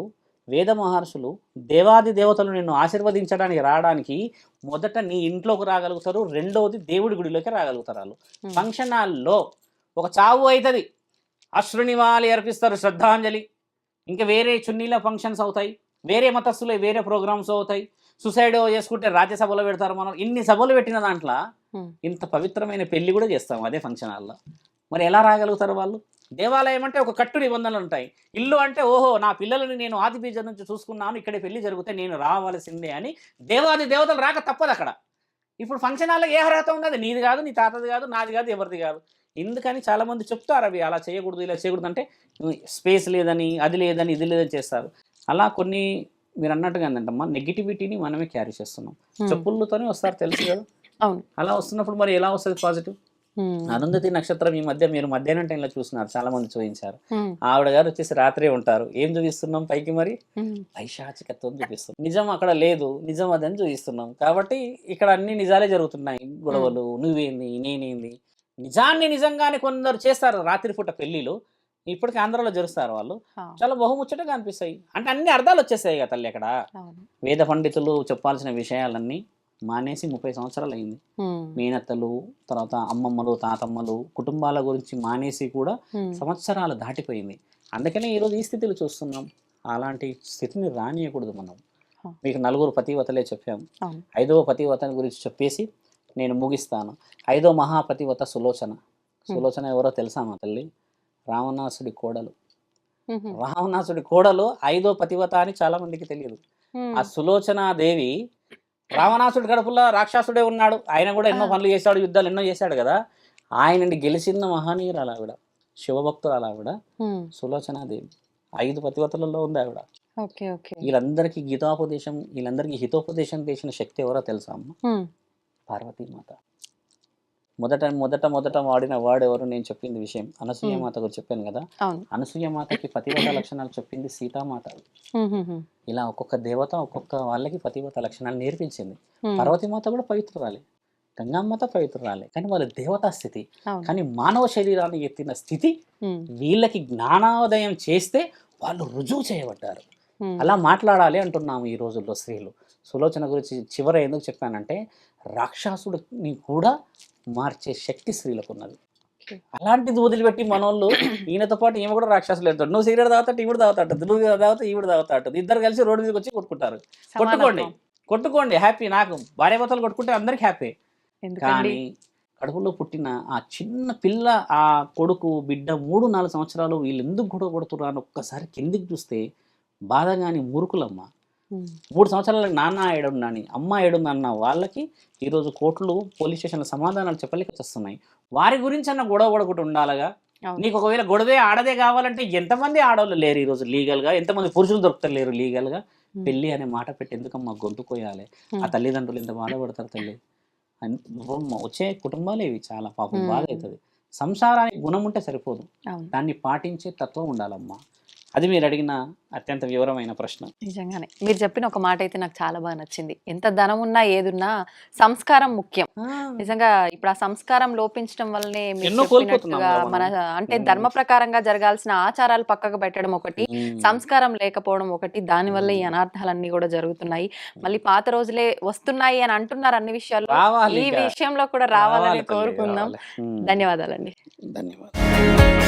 వేద మహర్షులు దేవాది దేవతలు నిన్ను ఆశీర్వదించడానికి రావడానికి మొదట నీ ఇంట్లోకి రాగలుగుతారు, రెండవది దేవుడి గుడిలోకి రాగలుగుతారు. వాళ్ళు ఫంక్షన్ హాల్లో ఒక చావు అవుతుంది, అశ్రునివాలి అర్పిస్తారు, శ్రద్ధాంజలి. ఇంకా వేరే చున్నీల ఫంక్షన్స్ అవుతాయి, వేరే మతస్థులే వేరే ప్రోగ్రామ్స్ అవుతాయి. సుసైడ్ చేసుకుంటే రాజ్యసభలో పెడతారు. మనం ఇన్ని సభలు పెట్టిన దాంట్లో ఇంత పవిత్రమైన పెళ్లి కూడా చేస్తాం అదే ఫంక్షన్ హాల్లో. మరి ఎలా రాగలుగుతారు వాళ్ళు? దేవాలయం అంటే ఒక కట్టు నిబంధనలు ఉంటాయి. ఇల్లు అంటే ఓహో నా పిల్లలని నేను ఆది బీజం నుంచి చూసుకున్నాను, ఇక్కడే పెళ్లి జరిగితే నేను రావాల్సిందే అని దేవాది దేవతలు రాక తప్పదు అక్కడ. ఇప్పుడు ఫంక్షన్ హాల్లో ఏ అర్హత ఉన్నది? నీది కాదు, నీ తాతది కాదు, నాది కాదు, ఎవరిది కాదు. ఎందుకని చాలామంది చెప్తారు అవి అలా చేయకూడదు ఇలా చేయకూడదు అంటే స్పేస్ లేదని, అది లేదని, ఇది లేదని చేస్తారు. అలా కొన్ని మీరు అన్నట్టుగా ఏంటంటమ్మా నెగిటివిటీని మనమే క్యారీ చేస్తున్నాం. చెప్పులతోనే వస్తారు తెలుసు కదా. అవును. అలా వస్తున్నప్పుడు మరి ఎలా వస్తుంది పాజిటివ్? అరుంధతి నక్షత్రం ఈ మధ్య మీరు మధ్యాహ్నం టైంలో చూస్తున్నారు, చాలా మంది చూపించారు. ఆవిడ గారు వచ్చేసి రాత్రే ఉంటారు. ఏం చూపిస్తున్నాం పైకి? మరి పైశాచికత్వం చూపిస్తున్నాం. నిజం అక్కడ లేదు, నిజం అదని చూపిస్తున్నాం. కాబట్టి ఇక్కడ అన్ని నిజాలే జరుగుతున్నాయి. గొడవలు, నువ్వేంది నేనేంది. నిజాన్ని నిజంగానే కొందరు చేస్తారు రాత్రిపూట పెళ్లిలు. ఇప్పటికీ ఆంధ్రాలో జరుస్తారు వాళ్ళు. చాలా బహుముచ్చటగా అనిపిస్తాయి. అంటే అన్ని అర్థాలు వచ్చేస్తాయి కదా తల్లి. అక్కడ వేద పండితులు చెప్పాల్సిన విషయాలన్నీ మానేసి 30 సంవత్సరాలు అయింది. మేనత్తలు, తర్వాత అమ్మమ్మలు, తాతమ్మలు, కుటుంబాల గురించి మానేసి కూడా సంవత్సరాలు దాటిపోయింది. అందుకనే ఈరోజు ఈ స్థితిలో చూస్తున్నాం. అలాంటి స్థితిని రానియకూడదు మనం. మీకు 4 పతివతలే చెప్పాము. 5వ పతివతని గురించి చెప్పేసి నేను ముగిస్తాను. 5వ మహాపతివత సులోచన. సులోచన ఎవరో తెలుసా మా తల్లి? రావణాసుడి కోడలు. రావణాసుడి కోడలు 5వ పతివత అని చాలా మందికి తెలియదు. ఆ సులోచనాదేవి రావణాసుడి కడుపులో రాక్షసుడే ఉన్నాడు. ఆయన కూడా ఎన్నో పనులు చేశాడు, యుద్ధాలు ఎన్నో చేశాడు కదా. ఆయనని గెలిచిన మహనీయురాలు ఆవిడ, శివభక్తురాలు ఆవిడ సులోచనాదేవి. 5 పతివతలలో ఉంది ఆవిడ. వీళ్ళందరికీ గీతాపదేశం, వీళ్ళందరికీ హితోపదేశం చేసిన శక్తి ఎవరో తెలుసా అమ్మ? పార్వతీమాత. మొదట వాడిన వాడెవరు? నేను చెప్పింది విషయం అనసూయమాత గురించి చెప్పాను కదా. అనసూయమాతకి పతివత లక్షణాలు చెప్పింది సీతామాత. ఇలా ఒక్కొక్క దేవత ఒక్కొక్క వాళ్ళకి పతివత లక్షణాలు నేర్పించింది. పార్వతీమాత కూడా పవిత్రురాలే, గంగామాత పవిత్రురాలే, కానీ వాళ్ళ దేవతా స్థితి. కానీ మానవ శరీరాన్ని ఎత్తిన స్థితి వీళ్ళకి జ్ఞానోదయం చేస్తే వాళ్ళు రుజువు చేయబడ్డారు. అలా మాట్లాడాలి అంటున్నాము ఈ రోజుల్లో స్త్రీలు. సులోచన గురించి చివర ఎందుకు చెప్పానంటే రాక్షసుడిని కూడా మార్చే శక్తి స్త్రీలకు ఉన్నది. అలాంటిది వదిలిపెట్టి మనోళ్ళు ఈయనతో పాటు ఈమె కూడా రాక్షసులు వెళ్తాడు. నువ్వు సిగరెట్ తాగుతాడు, ఈవిడ తాగుతాడు, నువ్వు తాగుతా ఈవిడ తాగుతాడు. ఇద్దరు కలిసి రోడ్డు మీదకి వచ్చి కొట్టుకుంటారు. కొట్టుకోండి హ్యాపీ. నాకు భార్యాభర్తలు కొట్టుకుంటే అందరికి హ్యాపీ. కానీ కడుపులో పుట్టిన ఆ చిన్న పిల్ల, ఆ కొడుకు బిడ్డ 3-4 సంవత్సరాలు వీళ్ళు ఎందుకు గొడవ కొడుతున్నారు అని ఒక్కసారి కిందికి చూస్తే బాధ. కానీ మూర్ఖులమ్మ. 3 సంవత్సరాలకు నాన్న ఏడున్నాని, అమ్మ ఏడుందన్న వాళ్ళకి ఈరోజు కోర్టులు, పోలీస్ స్టేషన్ల సమాధానాలు చెప్పలేక వస్తున్నాయి. వారి గురించి అన్న గొడవ పడకుండా ఉండాలగా. నీకు ఒకవేళ గొడవే ఆడదే కావాలంటే ఎంతమంది ఆడవాళ్ళు లేరు ఈరోజు లీగల్గా, ఎంతమంది పురుషులు దొరుకుతలేరు లీగల్గా. పెళ్ళి అనే మాట పెట్టి ఎందుకమ్మా గొంతు కోయాలి? ఆ తల్లిదండ్రులు ఎంత బాధపడతారు తల్లి. వచ్చే కుటుంబాలు ఇవి చాలా పాపం బాధ అవుతుంది. సంసారానికి గుణం ఉంటే సరిపోదు, దాన్ని పాటించే తత్వం ఉండాలమ్మా. అది మీరు అడిగిన అత్యంత వివరమైన ప్రశ్న. నిజంగానే మీరు చెప్పిన ఒక మాట అయితే నాకు చాలా బాగా నచ్చింది. ఎంత ధనం ఉన్నా ఏదున్నా సంస్కారం ముఖ్యం. నిజంగా ఇప్పుడు ఆ సంస్కారం లోపించడం వల్లనే మన అంటే ధర్మ ప్రకారంగా జరగాల్సిన ఆచారాలు పక్కకు పెట్టడం ఒకటి, సంస్కారం లేకపోవడం ఒకటి. దాని వల్ల ఈ అనార్థాలన్నీ కూడా జరుగుతున్నాయి. మళ్ళీ పాత రోజులే వస్తున్నాయి అని అంటున్నారు అన్ని విషయాల్లో. ఈ విషయంలో కూడా రావాలని కోరుకుందాం. ధన్యవాదాలండి. ధన్యవాదాలు.